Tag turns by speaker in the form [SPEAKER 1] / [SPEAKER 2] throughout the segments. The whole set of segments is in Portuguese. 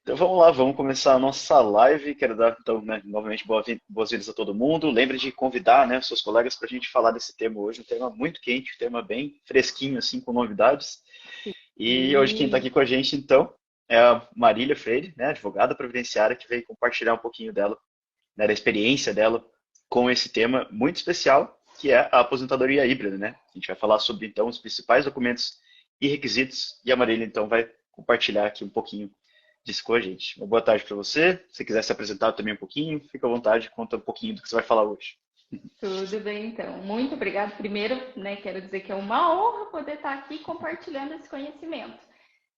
[SPEAKER 1] Então vamos lá, vamos começar a nossa live. Quero dar então, né, novamente boas-vindas a todo mundo. Lembre de convidar, né, seus colegas para a gente falar desse tema hoje, um tema muito quente, um tema bem fresquinho, assim, com novidades. E hoje quem está
[SPEAKER 2] Sim.
[SPEAKER 1] aqui com a gente, então, é a Marília Freire, né, advogada previdenciária, que veio compartilhar um pouquinho dela, né, da experiência dela com esse tema muito especial, que é a aposentadoria híbrida, né? A gente vai falar sobre, então, os principais documentos e requisitos, e a Marília, então, vai compartilhar aqui um pouquinho disso com a gente. Uma boa tarde para você. Se quiser se apresentar também um pouquinho, fica à vontade, conta um pouquinho do que você vai falar hoje.
[SPEAKER 2] Tudo bem, então. Muito obrigada. Primeiro, né, quero dizer que é uma honra poder estar aqui compartilhando esse conhecimento.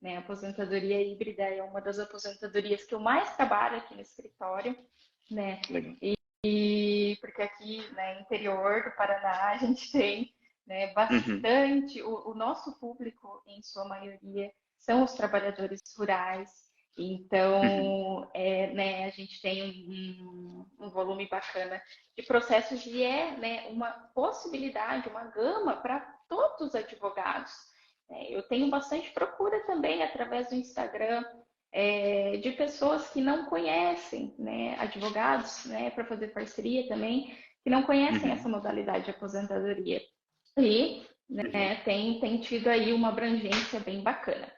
[SPEAKER 2] Né, a aposentadoria híbrida é uma das aposentadorias que eu mais trabalho aqui no escritório, né?
[SPEAKER 1] Legal.
[SPEAKER 2] E porque aqui, né, interior do Paraná, a gente tem, né,
[SPEAKER 1] Uhum,
[SPEAKER 2] bastante, o nosso público, em sua maioria, são os trabalhadores rurais.
[SPEAKER 1] uhum,
[SPEAKER 2] Então, né, a gente tem um volume bacana de processos e né, uma possibilidade, uma gama para todos os advogados. Eu tenho bastante procura também através do Instagram de pessoas que não conhecem, né, advogados, né, para fazer parceria também, que não conhecem essa
[SPEAKER 1] uhum.
[SPEAKER 2] modalidade de aposentadoria. E
[SPEAKER 1] Legal.
[SPEAKER 2] né, tem tido aí uma abrangência bem bacana.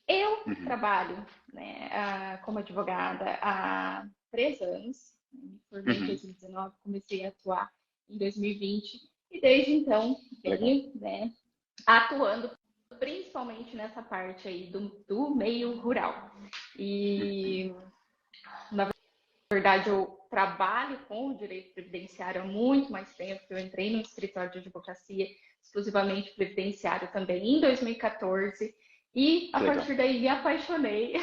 [SPEAKER 2] Eu
[SPEAKER 1] Uhum,
[SPEAKER 2] trabalho, né, como advogada há 3 anos, me formei em
[SPEAKER 1] uhum.
[SPEAKER 2] 2019, comecei a atuar em 2020 e desde então
[SPEAKER 1] Legal.
[SPEAKER 2] venho, né, atuando principalmente nessa parte aí do meio rural.
[SPEAKER 1] Uhum,
[SPEAKER 2] E, na verdade, eu trabalho com o direito previdenciário há muito mais tempo. Eu entrei no escritório de advocacia exclusivamente previdenciário também em 2014. E a
[SPEAKER 1] que legal.
[SPEAKER 2] partir daí me apaixonei,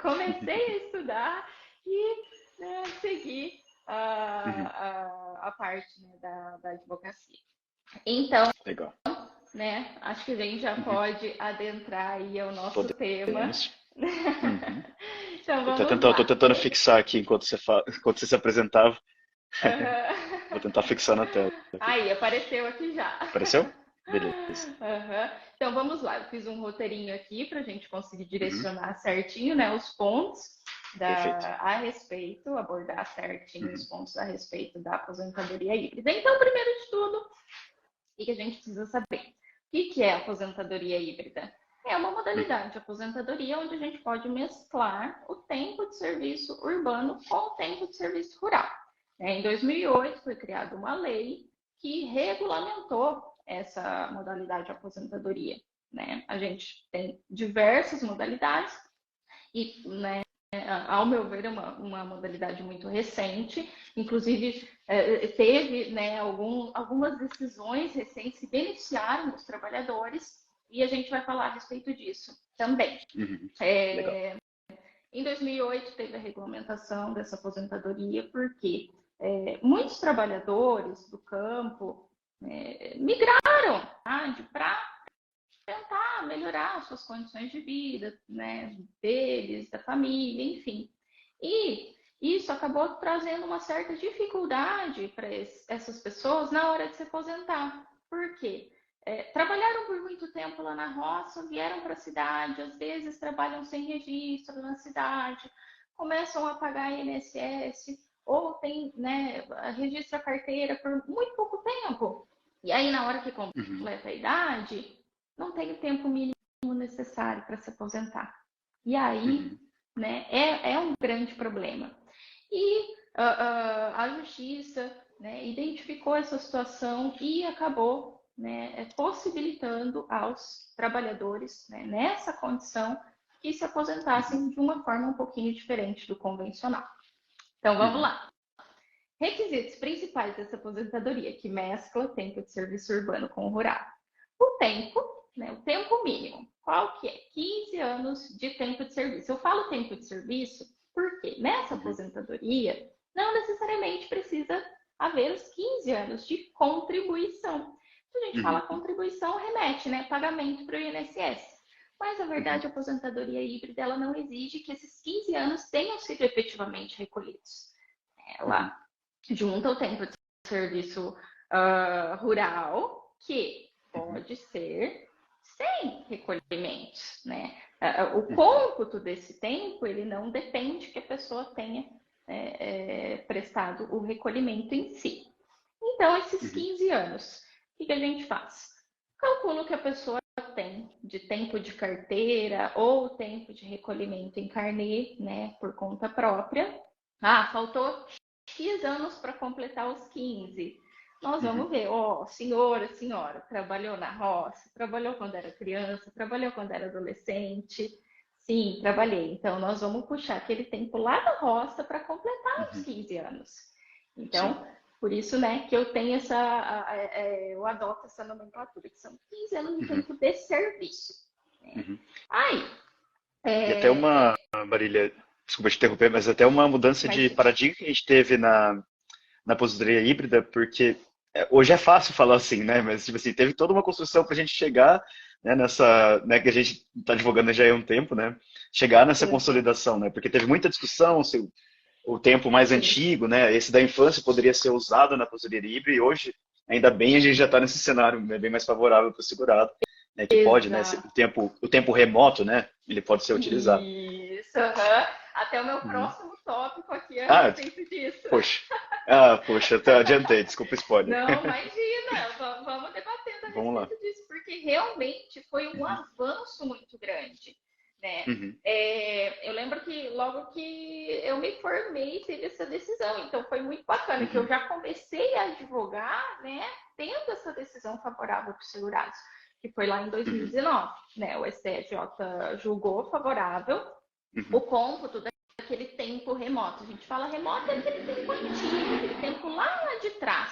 [SPEAKER 2] comecei a estudar e né, segui
[SPEAKER 1] Uhum,
[SPEAKER 2] a parte né, da advocacia. Então,
[SPEAKER 1] legal.
[SPEAKER 2] né, acho que a gente já
[SPEAKER 1] Uhum.
[SPEAKER 2] pode adentrar aí ao nosso tema.
[SPEAKER 1] Podemos. Uhum.
[SPEAKER 2] Então
[SPEAKER 1] Eu
[SPEAKER 2] vamos
[SPEAKER 1] tô
[SPEAKER 2] lá.
[SPEAKER 1] tentando fixar aqui enquanto você se apresentava. Vou
[SPEAKER 2] Uhum.
[SPEAKER 1] tentar fixar na tela aqui.
[SPEAKER 2] Aí, apareceu aqui já.
[SPEAKER 1] Apareceu? Beleza.
[SPEAKER 2] Uhum. Então vamos lá, eu fiz um roteirinho aqui para a gente conseguir
[SPEAKER 1] Uhum.
[SPEAKER 2] direcionar certinho, né, os pontos
[SPEAKER 1] Perfeito.
[SPEAKER 2] a respeito, abordar certinho os
[SPEAKER 1] Uhum.
[SPEAKER 2] pontos a respeito da aposentadoria híbrida. Então, primeiro de tudo, o que a gente precisa saber? O que é aposentadoria híbrida? É uma
[SPEAKER 1] Uhum.
[SPEAKER 2] modalidade de aposentadoria onde a gente pode mesclar o tempo de serviço urbano com o tempo de serviço rural. Em 2008 foi criada uma lei que regulamentou essa modalidade de aposentadoria. Né? A gente tem diversas modalidades e, né, ao meu ver, é uma modalidade muito recente. Inclusive, teve né, algumas decisões recentes que beneficiaram os trabalhadores e a gente vai falar a respeito disso também.
[SPEAKER 1] Uhum. Legal.
[SPEAKER 2] É, em 2008, teve a regulamentação dessa aposentadoria, porque muitos trabalhadores do campo migraram para tentar melhorar as suas condições de vida, né, deles, da família, enfim. E isso acabou trazendo uma certa dificuldade para essas pessoas na hora de se aposentar. Por quê? Trabalharam por muito tempo lá na roça, vieram para a cidade, às vezes trabalham sem registro na cidade, começam a pagar INSS, ou tem, né, registra a carteira por muito pouco tempo. E aí, na hora que
[SPEAKER 1] Uhum.
[SPEAKER 2] completa a idade, não tem o tempo mínimo necessário para se aposentar. E aí,
[SPEAKER 1] Uhum.
[SPEAKER 2] né, é um grande problema. E a justiça né, identificou essa situação e acabou né, possibilitando aos trabalhadores né, nessa condição que se
[SPEAKER 1] Uhum.
[SPEAKER 2] aposentassem de uma forma um pouquinho diferente do convencional. Então vamos
[SPEAKER 1] Uhum.
[SPEAKER 2] lá. Requisitos principais dessa aposentadoria, que mescla o tempo de serviço urbano com o rural. O tempo, né, o tempo mínimo. Qual que é? 15 anos de tempo de serviço. Eu falo tempo de serviço porque nessa
[SPEAKER 1] Uhum.
[SPEAKER 2] aposentadoria não necessariamente precisa haver os 15 anos de contribuição. Se a gente fala
[SPEAKER 1] Uhum.
[SPEAKER 2] contribuição, remete, né, pagamento para o INSS. Mas, na verdade,
[SPEAKER 1] Uhum.
[SPEAKER 2] a aposentadoria híbrida ela não exige que esses 15 anos tenham sido efetivamente recolhidos.
[SPEAKER 1] Uhum.
[SPEAKER 2] Ela junta o tempo de serviço rural, que
[SPEAKER 1] Uhum.
[SPEAKER 2] pode ser sem recolhimentos, né? O cômputo desse tempo, ele não depende que a pessoa tenha prestado o recolhimento em si. Então, esses 15 anos, o que a gente faz? Calculo que a pessoa tem de tempo de carteira ou tempo de recolhimento em carnê, né, por conta própria. Faltou X anos para completar os 15. Nós vamos ver, senhora, trabalhou na roça, trabalhou quando era criança, trabalhou quando era adolescente. Sim, trabalhei. Então, nós vamos puxar aquele tempo lá da roça para completar os 15 anos. Então, sim, por isso, né, que eu tenho eu adoto essa nomenclatura, que são 15 anos de tempo de serviço. Né?
[SPEAKER 1] E até uma, Marília, desculpa te interromper, mas até uma mudança de paradigma que a gente teve na aposentadoria híbrida, porque hoje é fácil falar assim, né? Mas tipo assim, teve toda uma construção para a gente chegar, né, nessa, né, que a gente está advogando já há um tempo, né? Chegar nessa consolidação, né? Porque teve muita discussão se o tempo mais antigo, né? Esse da infância poderia ser usado na aposentadoria híbrida e hoje, ainda bem, a gente já está nesse cenário, né, bem mais favorável para o segurado, né? Que pode, né? O tempo remoto, né? Ele pode ser utilizado.
[SPEAKER 2] Isso, até o meu próximo tópico aqui é a respeito disso.
[SPEAKER 1] Poxa, até adiantei, desculpa o spoiler.
[SPEAKER 2] Não, imagina, vamos debatendo a respeito disso, porque realmente foi um avanço muito grande. Né? Eu lembro que logo que eu me formei, teve essa decisão, então foi muito bacana, que eu já comecei a advogar, né, tendo essa decisão favorável para os segurados, que foi lá em 2019, né, o STJ julgou favorável o cômputo daquele tempo remoto. A gente fala remoto é aquele tempo antigo, aquele tempo lá de trás.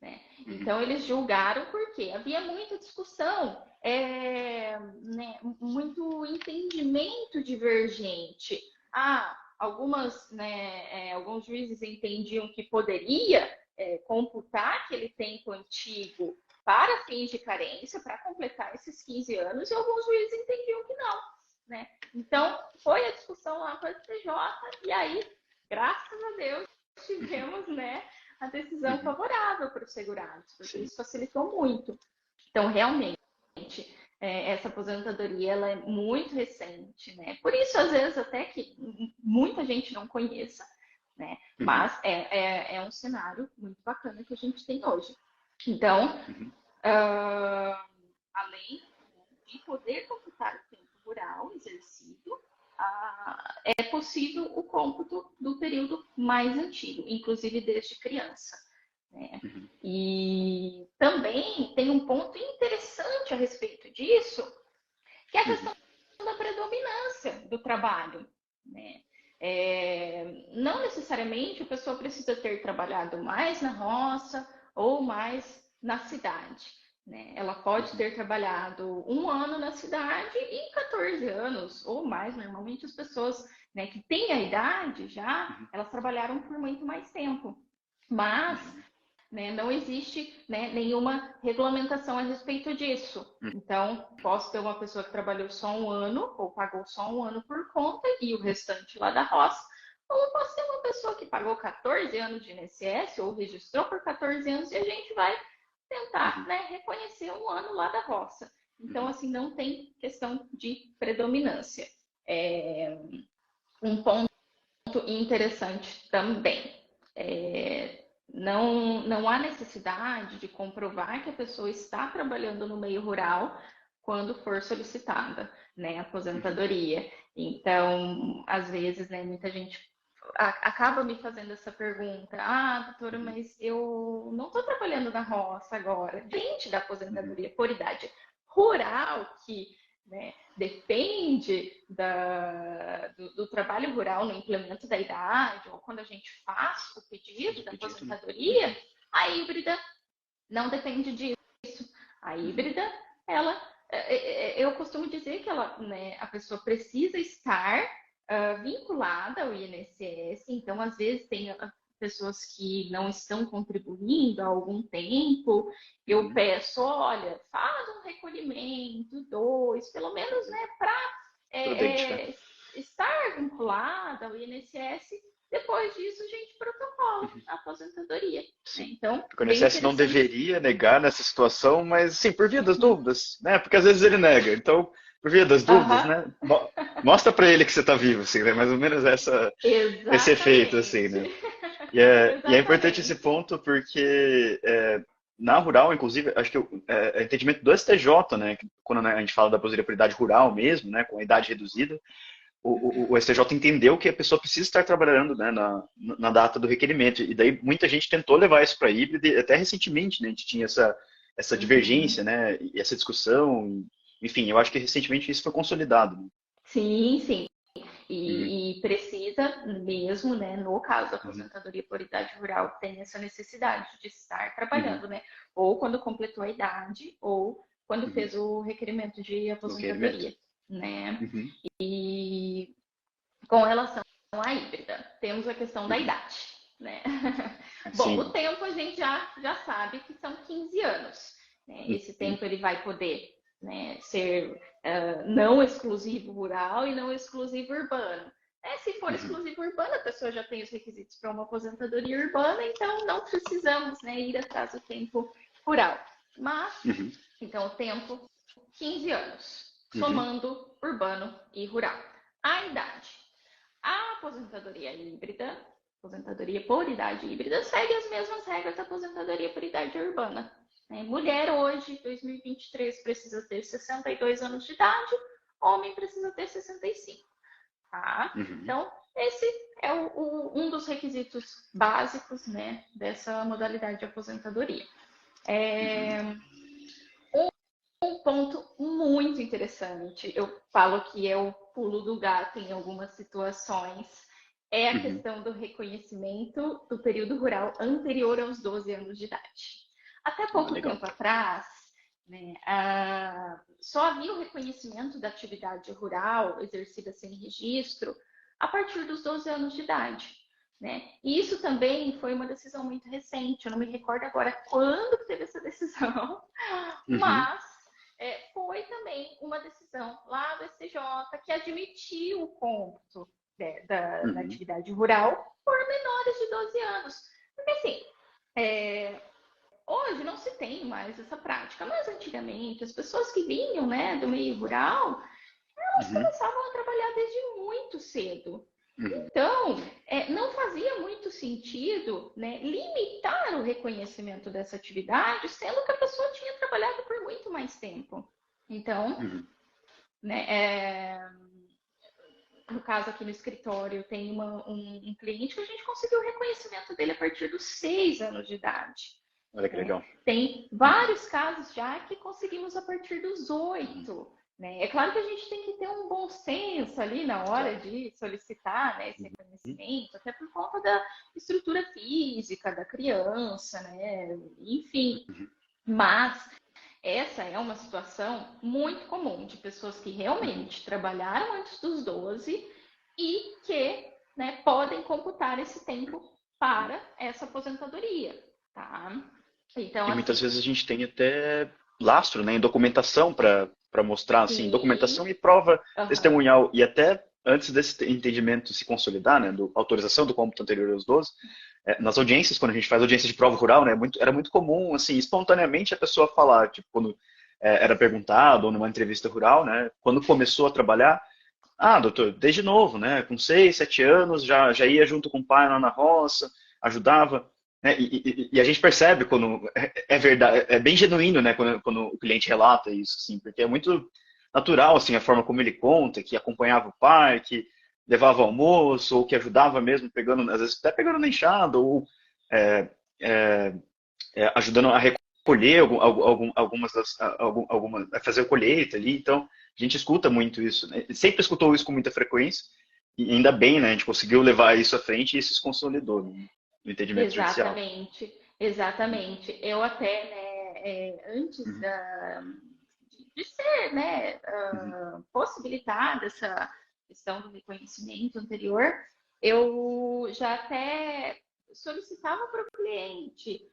[SPEAKER 2] Né? Então, eles julgaram porque havia muita discussão, né, muito entendimento divergente. Alguns juízes entendiam que poderia computar aquele tempo antigo para fins de carência, para completar esses 15 anos, e alguns juízes entendiam que não. Né? Então, foi a discussão lá com o STJ, e aí, graças a Deus, tivemos, né, a decisão favorável para os segurados, porque isso facilitou muito. Então, realmente, essa aposentadoria ela é muito recente, né? Por isso, às vezes, até que muita gente não conheça, né? Mas é um cenário muito bacana que a gente tem hoje. Então, além de poder computar o tempo rural exercido, é possível o cômputo do período mais antigo, inclusive desde criança. Né? E também tem um ponto interessante a respeito disso, que é a questão da predominância do trabalho. Né? Não necessariamente a pessoa precisa ter trabalhado mais na roça ou mais na cidade. Né? Ela pode ter trabalhado 1 ano na cidade e 14 anos ou mais. Normalmente as pessoas, né, que têm a idade já, elas trabalharam por muito mais tempo. Mas, né, não existe, né, nenhuma regulamentação a respeito disso. Então, posso ter uma pessoa que trabalhou só 1 ano ou pagou só 1 ano por conta e o restante lá da roça. Ou posso ter uma pessoa que pagou 14 anos de INSS ou registrou por 14 anos e a gente vai tentar, né, reconhecer 1 ano lá da roça. Então, assim, não tem questão de predominância. Um ponto interessante também. Não há necessidade de comprovar que a pessoa está trabalhando no meio rural quando for solicitada, né, aposentadoria. Então, às vezes, né, muita gente acaba me fazendo essa pergunta: doutora, mas eu não estou trabalhando na roça agora. Gente, da aposentadoria por idade rural, que, né, depende do trabalho rural no implemento da idade, ou quando a gente faz o pedido da aposentadoria, a híbrida não depende disso. A híbrida, eu costumo dizer que né, a pessoa precisa estar vinculada ao INSS, então às vezes tem pessoas que não estão contribuindo há algum tempo, eu peço, olha, faz um recolhimento, 2, pelo menos, né, para estar vinculada ao INSS. Depois disso, a gente protocola a aposentadoria.
[SPEAKER 1] Sim.
[SPEAKER 2] Então,
[SPEAKER 1] Porque o
[SPEAKER 2] bem
[SPEAKER 1] INSS não
[SPEAKER 2] interessante.
[SPEAKER 1] deveria negar nessa situação, mas sim, por via das dúvidas, né? Porque às vezes ele nega. Então, por via das dúvidas,
[SPEAKER 2] Aham,
[SPEAKER 1] né? Mostra para ele que você está vivo, assim, né? Mais ou menos esse efeito, assim,
[SPEAKER 2] exatamente.
[SPEAKER 1] né? E é importante esse
[SPEAKER 2] Exatamente.
[SPEAKER 1] ponto porque na rural, inclusive, acho que é entendimento do STJ, né? Que quando a gente fala da aposentadoria por idade rural mesmo, né? Com a idade reduzida, o STJ entendeu que a pessoa precisa estar trabalhando, né, na data do requerimento. E daí muita gente tentou levar isso para híbrido, e até recentemente, né, a gente tinha essa
[SPEAKER 2] Uhum.
[SPEAKER 1] divergência, né, e essa discussão. Enfim, eu acho que recentemente isso foi consolidado. Né?
[SPEAKER 2] Sim, sim.
[SPEAKER 1] Uhum,
[SPEAKER 2] E precisa mesmo, né, no caso da
[SPEAKER 1] uhum,
[SPEAKER 2] aposentadoria por idade rural, tem essa necessidade de estar
[SPEAKER 1] uhum,
[SPEAKER 2] trabalhando, né? Ou quando completou a idade, ou quando
[SPEAKER 1] uhum.
[SPEAKER 2] fez o requerimento de
[SPEAKER 1] No requerimento.
[SPEAKER 2] aposentadoria, né?
[SPEAKER 1] Uhum,
[SPEAKER 2] E com relação à híbrida, temos a questão da
[SPEAKER 1] uhum.
[SPEAKER 2] idade, né? Bom, o
[SPEAKER 1] Sim.
[SPEAKER 2] tempo a gente já sabe que são 15 anos. Né? Esse
[SPEAKER 1] Uhum,
[SPEAKER 2] tempo ele vai poder, né, ser não exclusivo rural e não exclusivo urbano. Se for
[SPEAKER 1] uhum,
[SPEAKER 2] exclusivo urbano, a pessoa já tem os requisitos para uma aposentadoria urbana, então não precisamos, né, ir atrás do tempo rural. Mas,
[SPEAKER 1] uhum,
[SPEAKER 2] então, o tempo, 15 anos,
[SPEAKER 1] uhum.
[SPEAKER 2] somando urbano e rural. A idade. A aposentadoria híbrida, aposentadoria por idade híbrida, segue as mesmas regras da aposentadoria por idade urbana. Mulher hoje, 2023, precisa ter 62 anos de idade, homem precisa ter 65. Tá?
[SPEAKER 1] Uhum,
[SPEAKER 2] Então, esse é um dos requisitos básicos, né, dessa modalidade de aposentadoria.
[SPEAKER 1] uhum,
[SPEAKER 2] Um ponto muito interessante, eu falo que é o pulo do gato em algumas situações, é a
[SPEAKER 1] uhum.
[SPEAKER 2] questão do reconhecimento do período rural anterior aos 12 anos de idade. Até
[SPEAKER 1] Ah,
[SPEAKER 2] pouco
[SPEAKER 1] legal.
[SPEAKER 2] tempo atrás, né, só havia o reconhecimento da atividade rural exercida sem registro a partir dos 12 anos de idade. Né? E isso também foi uma decisão muito recente, eu não me recordo agora quando teve essa decisão,
[SPEAKER 1] Uhum,
[SPEAKER 2] mas foi também uma decisão lá do STJ que admitiu o cômputo, né, da
[SPEAKER 1] uhum,
[SPEAKER 2] atividade rural por menores de 12 anos. Porque assim, é, hoje não se tem mais essa prática, mas antigamente as pessoas que vinham, né, do meio rural, elas
[SPEAKER 1] uhum,
[SPEAKER 2] começavam a trabalhar desde muito cedo.
[SPEAKER 1] uhum.
[SPEAKER 2] Então, não fazia muito sentido, né, limitar o reconhecimento dessa atividade, sendo que a pessoa tinha trabalhado por muito mais tempo. Então,
[SPEAKER 1] Uhum.
[SPEAKER 2] né, no caso aqui no escritório, tem um cliente que a gente conseguiu o reconhecimento dele a partir dos 6 anos de idade.
[SPEAKER 1] Olha que
[SPEAKER 2] Né?
[SPEAKER 1] legal.
[SPEAKER 2] Tem
[SPEAKER 1] Uhum,
[SPEAKER 2] vários casos já que conseguimos a partir dos
[SPEAKER 1] uhum.
[SPEAKER 2] 8. Né? É claro que a gente tem que ter um bom senso ali na hora
[SPEAKER 1] Claro.
[SPEAKER 2] de solicitar, né, esse
[SPEAKER 1] Uhum,
[SPEAKER 2] reconhecimento, até por conta da estrutura física da criança, né? Enfim.
[SPEAKER 1] uhum,
[SPEAKER 2] Mas essa é uma situação muito comum de pessoas que
[SPEAKER 1] uhum.
[SPEAKER 2] realmente trabalharam antes dos 12 e que, né, podem computar esse tempo para essa aposentadoria, tá? Então,
[SPEAKER 1] E muitas
[SPEAKER 2] assim,
[SPEAKER 1] vezes a gente tem até lastro, né, em documentação para mostrar, assim, documentação
[SPEAKER 2] sim,
[SPEAKER 1] e prova
[SPEAKER 2] aham,
[SPEAKER 1] testemunhal. E até antes desse entendimento se consolidar, né, do autorização do cômputo anterior aos 12, nas audiências, quando a gente faz audiência de prova rural, né, era muito comum, assim, espontaneamente a pessoa falar, tipo, quando era perguntado ou numa entrevista rural, né, quando começou a trabalhar, ah, doutor, desde novo, né? Com 6, 7 anos, já ia junto com o pai lá na roça, ajudava. Né? E a gente percebe quando é verdade, é bem genuíno, né? Quando o cliente relata isso, assim, porque é muito natural, assim, a forma como ele conta, que acompanhava o pai, que levava almoço, ou que ajudava mesmo, pegando, às vezes até pegando na enxada, ou é, é, ajudando a recolher algumas, a fazer a colheita ali. Então, a gente escuta muito isso, né? Sempre escutou isso com muita frequência, e ainda bem, né? A gente conseguiu levar isso à frente e isso se consolidou no entendimento judicial.
[SPEAKER 2] exatamente,
[SPEAKER 1] Uhum,
[SPEAKER 2] exatamente. Eu até, né, antes
[SPEAKER 1] uhum,
[SPEAKER 2] de ser, né,
[SPEAKER 1] uhum,
[SPEAKER 2] possibilitada essa questão do reconhecimento anterior, eu já até solicitava para o cliente,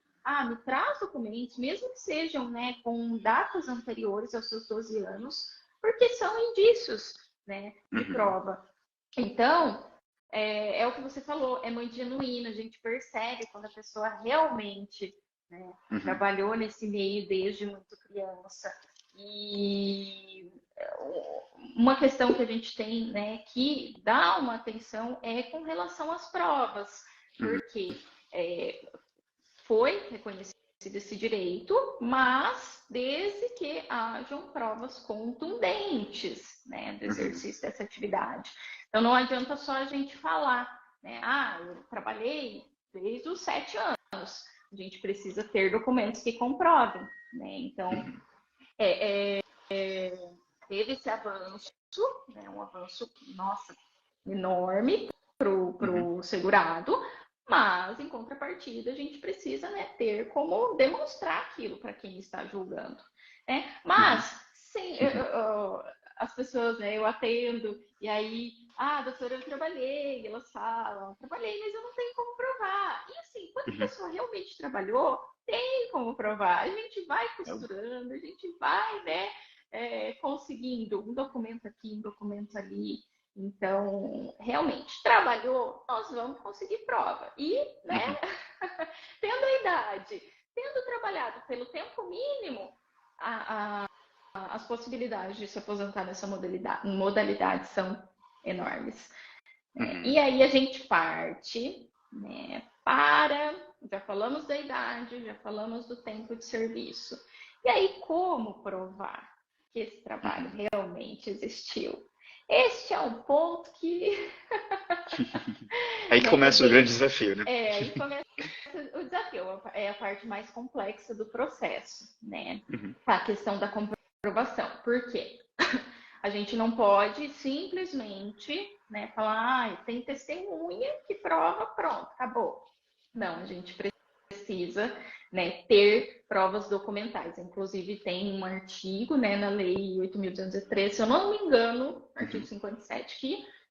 [SPEAKER 2] me traz documentos, mesmo que sejam, né, com datas anteriores aos seus 12 anos, porque são indícios, né, de
[SPEAKER 1] uhum,
[SPEAKER 2] prova. Então, é o que você falou, é muito genuíno, a gente percebe quando a pessoa realmente, né, trabalhou nesse meio desde muito criança. E uma questão que a gente tem, né, que dá uma atenção é com relação às provas, porque foi reconhecido esse direito, mas desde que hajam provas contundentes, né, do exercício dessa atividade. Então não adianta só a gente falar, né, eu trabalhei desde os 7 anos. A gente precisa ter documentos que comprovem, né? Então teve esse avanço, né, um avanço, nossa, enorme para o segurado, mas, em contrapartida, a gente precisa, né, ter como demonstrar aquilo para quem está julgando. Né? Mas, sim, as pessoas, né, eu atendo, e aí, doutora, eu trabalhei, elas falam, trabalhei, mas eu não tenho como provar. E assim, quando a pessoa realmente trabalhou, tem como provar. A gente vai costurando, a gente vai, né, conseguindo um documento aqui, um documento ali. Então, realmente, trabalhou, nós vamos conseguir prova. E, né, tendo a idade, tendo trabalhado pelo tempo mínimo, as possibilidades de se aposentar nessa modalidade são enormes. E aí a gente parte, né, já falamos da idade, já falamos do tempo de serviço. E aí, como provar que esse trabalho realmente existiu? Este é um ponto que...
[SPEAKER 1] Aí começa o grande desafio, né?
[SPEAKER 2] Aí começa o desafio, é a parte mais complexa do processo, né? A questão da comprovação. Por quê? A gente não pode simplesmente, né, falar, tem testemunha que prova, pronto, acabou. Não, a gente precisa, né, ter provas documentais. Inclusive, tem um artigo, né, na Lei 8.213, se eu não me engano, artigo 57,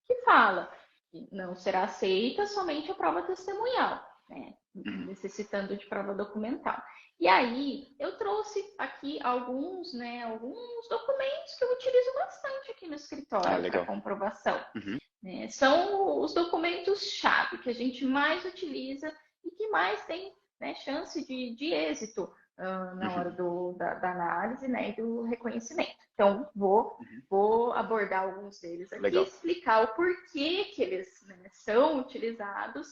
[SPEAKER 2] que fala que não será aceita somente a prova testemunhal, né, necessitando de prova documental. E aí, eu trouxe aqui alguns documentos que eu utilizo bastante aqui no escritório para comprovação. Né? São os documentos-chave que a gente mais utiliza e que mais tem, né, chance de êxito na hora da análise, né, e do reconhecimento. Então, vou abordar alguns deles aqui, explicar o porquê que eles, né, são utilizados.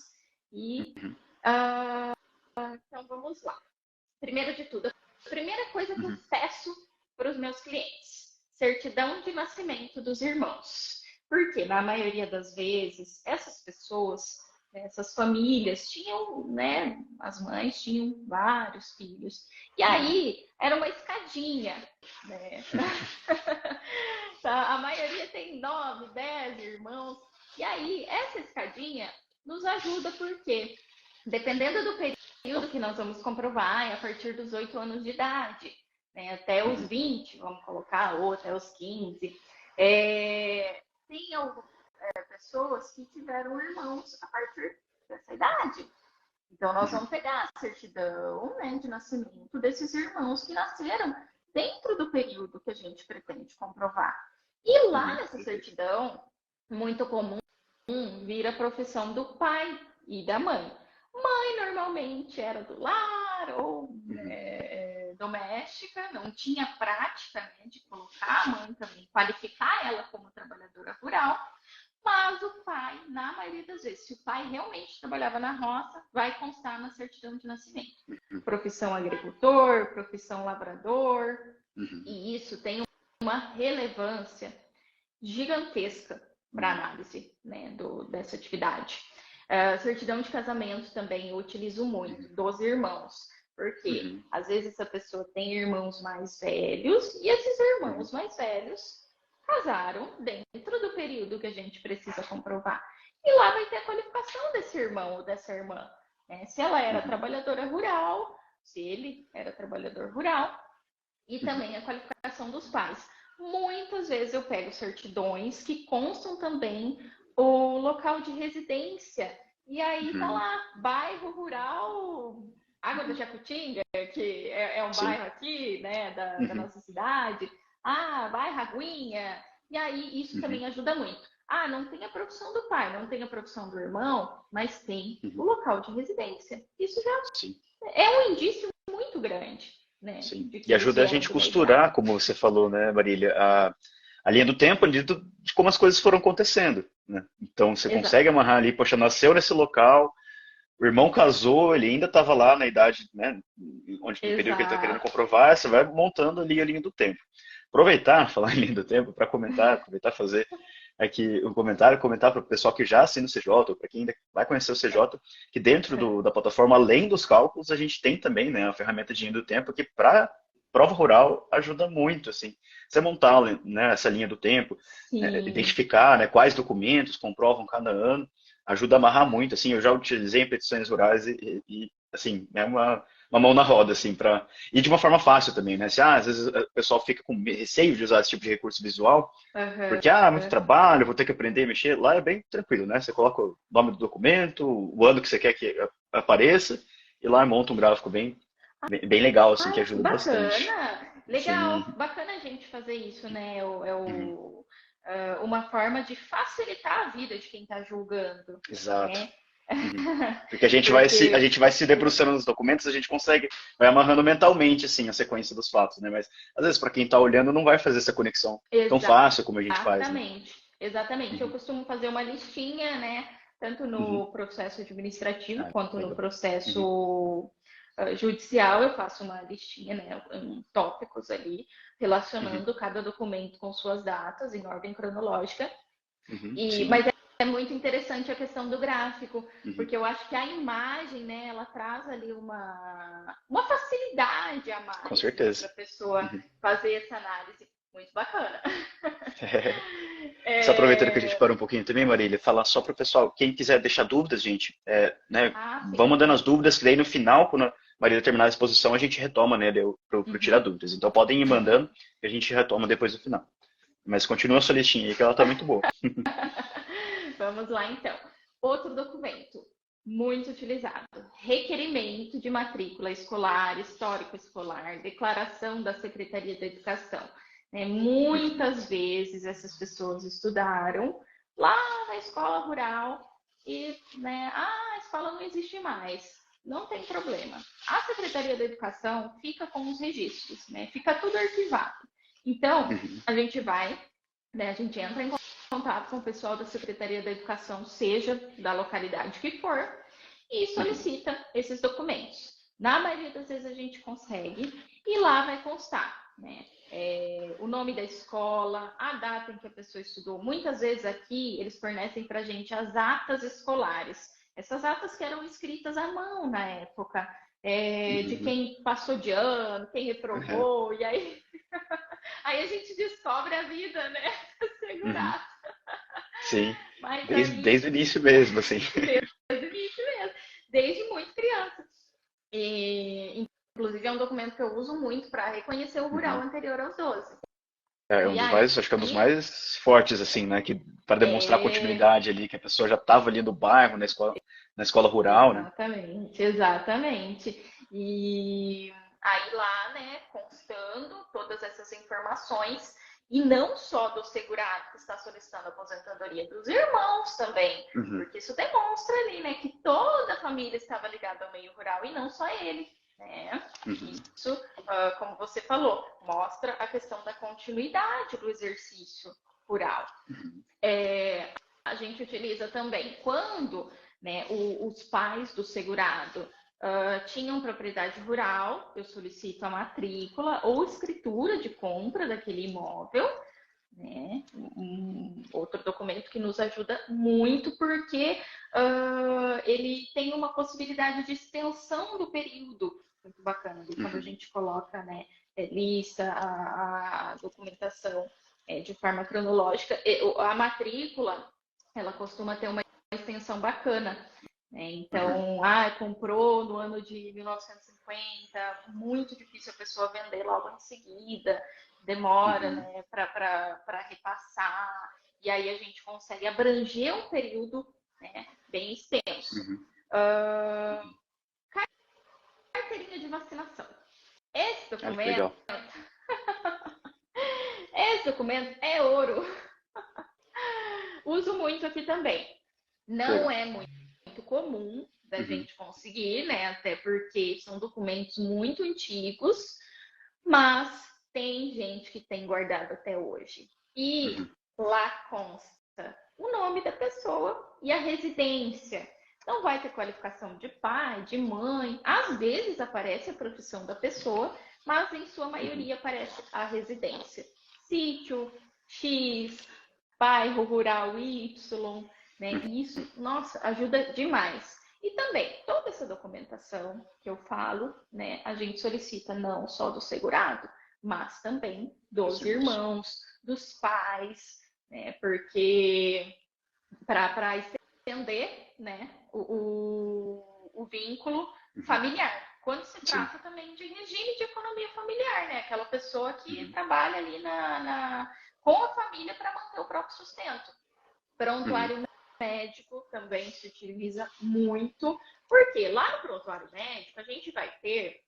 [SPEAKER 2] E então, vamos lá. Primeiro de tudo, a primeira coisa que eu peço para os meus clientes, certidão de nascimento dos irmãos. Porque, na maioria das vezes, essas pessoas, essas famílias tinham, né, as mães tinham vários filhos. E aí, era uma escadinha, né? A maioria tem 9, 10 irmãos. E aí, essa escadinha nos ajuda porque, dependendo do período que nós vamos comprovar, é a partir dos 8 anos de idade, né, até os 20, vamos colocar, ou até os 15. Tem pessoas que tiveram irmãos a partir dessa idade. Então, nós vamos pegar a certidão, né, de nascimento desses irmãos que nasceram dentro do período que a gente pretende comprovar. E lá nessa certidão, muito comum, vira a profissão do pai e da mãe. Mãe normalmente era do lar ou doméstica, não tinha prática, né, de colocar a mãe também, qualificar ela como trabalhadora rural, mas o pai, na maioria das vezes, se o pai realmente trabalhava na roça, vai constar na certidão de nascimento. Profissão agricultor, profissão lavrador, e isso tem uma relevância gigantesca para a análise, né, dessa atividade. Certidão de casamento também eu utilizo muito, dos irmãos, porque às vezes essa pessoa tem irmãos mais velhos e esses irmãos mais velhos casaram dentro do período que a gente precisa comprovar. E lá vai ter a qualificação desse irmão ou dessa irmã. Né? Se ela era trabalhadora rural, se ele era trabalhador rural, e também a qualificação dos pais. Muitas vezes eu pego certidões que constam também o local de residência. E aí tá lá, bairro rural, Água da Jacutinga, que é um bairro aqui, né, da nossa cidade. Bairro Aguinha. E aí isso também ajuda muito. Ah, não tem a profissão do pai, não tem a profissão do irmão, mas tem o
[SPEAKER 1] Uhum.
[SPEAKER 2] local de residência. Isso já
[SPEAKER 1] Sim,
[SPEAKER 2] é um indício muito grande, né,
[SPEAKER 1] sim.
[SPEAKER 2] de
[SPEAKER 1] E
[SPEAKER 2] que eles
[SPEAKER 1] ajuda a
[SPEAKER 2] vieram
[SPEAKER 1] gente
[SPEAKER 2] do meio rural.
[SPEAKER 1] costurar, como você falou, né, Marília, a linha do tempo ali de como as coisas foram acontecendo, né? Então você consegue
[SPEAKER 2] Exato,
[SPEAKER 1] amarrar ali, poxa, nasceu nesse local, o irmão casou, ele ainda estava lá na idade, né, onde, no período que ele está querendo
[SPEAKER 2] exato.
[SPEAKER 1] comprovar, você vai montando ali a linha do tempo. Aproveitar, falar em linha do tempo, para comentar, aproveitar fazer aqui um comentário, comentar para o pessoal que já assina o CJ, ou para quem ainda vai conhecer o CJ, que dentro da plataforma, além dos cálculos, a gente tem também, né, a ferramenta de linha do tempo, que para prova rural ajuda muito, assim, você montar, né, essa linha do tempo, né,
[SPEAKER 2] Sim.
[SPEAKER 1] identificar, né, quais documentos comprovam cada ano, ajuda a amarrar muito, assim, eu já utilizei em petições rurais assim, é uma mão na roda, assim, para e de uma forma fácil também, né? Se, às vezes o pessoal fica com receio de usar esse tipo de recurso visual,
[SPEAKER 2] Aham.
[SPEAKER 1] porque, muito trabalho, vou ter que aprender a mexer. Lá é bem tranquilo, né? Você coloca o nome do documento, o ano que você quer que apareça, e lá monta um gráfico bem legal, assim, que
[SPEAKER 2] Ai, que
[SPEAKER 1] ajuda bastante.
[SPEAKER 2] bacana!
[SPEAKER 1] Sim,
[SPEAKER 2] Legal, bacana a gente fazer isso, né?
[SPEAKER 1] uhum,
[SPEAKER 2] Uma forma de facilitar a vida de quem está julgando,
[SPEAKER 1] exato.
[SPEAKER 2] né?
[SPEAKER 1] Uhum. Porque a gente
[SPEAKER 2] Porque,
[SPEAKER 1] vai se debruçando nos documentos, a gente consegue, vai amarrando mentalmente, assim, a sequência dos fatos, né? Mas, às vezes, para quem está olhando, não vai fazer essa conexão tão fácil como a gente faz, né?
[SPEAKER 2] exatamente, exatamente. Eu
[SPEAKER 1] Uhum,
[SPEAKER 2] costumo fazer uma listinha, né? Tanto
[SPEAKER 1] uhum.
[SPEAKER 2] no processo administrativo
[SPEAKER 1] Ah,
[SPEAKER 2] quanto no
[SPEAKER 1] legal. Uhum,
[SPEAKER 2] processo judicial, eu faço uma listinha, né? Tópicos ali,
[SPEAKER 1] uhum,
[SPEAKER 2] relacionando cada documento com suas datas em ordem cronológica.
[SPEAKER 1] uhum.
[SPEAKER 2] Mas
[SPEAKER 1] Sim,
[SPEAKER 2] é muito interessante a questão do gráfico,
[SPEAKER 1] uhum,
[SPEAKER 2] porque eu acho que a imagem, né, ela traz ali uma facilidade a
[SPEAKER 1] com
[SPEAKER 2] mais, né, para
[SPEAKER 1] certeza.
[SPEAKER 2] a pessoa
[SPEAKER 1] Uhum.
[SPEAKER 2] fazer essa análise. Muito bacana.
[SPEAKER 1] Só aproveitando que a gente
[SPEAKER 2] É...
[SPEAKER 1] parou um pouquinho também, Marília, falar só para o pessoal, quem quiser deixar dúvidas, gente, né,
[SPEAKER 2] Ah,
[SPEAKER 1] vão
[SPEAKER 2] sim.
[SPEAKER 1] mandando as dúvidas, que daí no final, quando a Marília terminar a exposição, a gente retoma, né, para tirar
[SPEAKER 2] Uhum.
[SPEAKER 1] dúvidas. Então podem ir mandando, que a gente retoma depois do final. Mas continua a sua listinha aí, que ela tá muito boa.
[SPEAKER 2] Vamos lá, então. Outro documento muito utilizado: requerimento de matrícula escolar, histórico escolar, declaração da Secretaria da Educação.
[SPEAKER 1] Uhum,
[SPEAKER 2] Muitas vezes essas pessoas estudaram lá na escola rural e, né, a escola não existe mais. Não tem problema. A Secretaria da Educação fica com os registros, né? Fica tudo arquivado. Então,
[SPEAKER 1] uhum,
[SPEAKER 2] a gente vai, né, a gente entra em contato com o pessoal da Secretaria da Educação, seja da localidade que for, e
[SPEAKER 1] uhum,
[SPEAKER 2] solicita esses documentos. Na maioria das vezes a gente consegue e lá vai constar, né? O nome da escola, a data em que a pessoa estudou. Muitas vezes aqui eles fornecem para a gente as atas escolares. Essas atas que eram escritas à mão na época, de
[SPEAKER 1] uhum,
[SPEAKER 2] quem passou de ano, quem
[SPEAKER 1] uhum,
[SPEAKER 2] reprovou, e aí, aí a gente descobre a vida, né?
[SPEAKER 1] uhum.
[SPEAKER 2] Segurar.
[SPEAKER 1] Sim,
[SPEAKER 2] Mas
[SPEAKER 1] desde
[SPEAKER 2] aí,
[SPEAKER 1] o início mesmo, assim.
[SPEAKER 2] desde o início mesmo, desde muito criança. E, inclusive, é um documento que eu uso muito para reconhecer o rural
[SPEAKER 1] Uhum.
[SPEAKER 2] anterior aos 12.
[SPEAKER 1] É um
[SPEAKER 2] E
[SPEAKER 1] dos
[SPEAKER 2] aí,
[SPEAKER 1] mais, acho que é um dos mais fortes, assim, né? Que para demonstrar a
[SPEAKER 2] é,
[SPEAKER 1] continuidade ali, que a pessoa já estava ali no bairro, na escola rural, né?
[SPEAKER 2] exatamente, exatamente. E aí lá, né, constando todas essas informações, e não só do segurado que está solicitando a aposentadoria, dos irmãos também,
[SPEAKER 1] Uhum,
[SPEAKER 2] porque isso demonstra ali, né, que toda a família estava ligada ao meio rural e não só ele, né?
[SPEAKER 1] uhum,
[SPEAKER 2] Isso, como você falou, mostra a questão da continuidade do exercício rural.
[SPEAKER 1] uhum,
[SPEAKER 2] A gente utiliza também quando, né, os pais do segurado tinham propriedade rural, eu solicito a matrícula ou escritura de compra daquele imóvel, né? Outro documento que nos ajuda muito porque ele tem uma possibilidade de extensão do período muito bacana ali, quando a
[SPEAKER 1] uhum,
[SPEAKER 2] gente coloca, né, lista a documentação de forma cronológica. A matrícula ela costuma ter uma extensão bacana. Né?
[SPEAKER 1] uhum,
[SPEAKER 2] Então, comprou no ano de 1950, muito difícil a pessoa vender logo em seguida, demora,
[SPEAKER 1] uhum,
[SPEAKER 2] né, para repassar, e aí a gente consegue abranger um período, né, bem extenso.
[SPEAKER 1] uhum.
[SPEAKER 2] Uh, carteirinha de vacinação. Esse
[SPEAKER 1] Olha que
[SPEAKER 2] documento,
[SPEAKER 1] legal.
[SPEAKER 2] esse documento é ouro. Uso muito aqui também. Não é muito comum da gente conseguir, né? Até porque são documentos muito antigos, mas tem gente que tem guardado até hoje. E lá consta o nome da pessoa e a residência. Não vai ter qualificação de pai, de mãe. Às vezes aparece a profissão da pessoa, mas em sua maioria aparece a residência. Sítio, X, bairro rural Y, né? E isso, nossa, ajuda demais. E também, toda essa documentação que eu falo, né, a gente solicita não só do segurado, mas também dos irmãos, dos pais, né, porque para estender, né, o vínculo familiar. Quando se trata também de regime de economia familiar, né, aquela pessoa que trabalha ali com a família para manter o próprio sustento. Prontuário médico também se utiliza muito, porque lá no prontuário médico a gente vai ter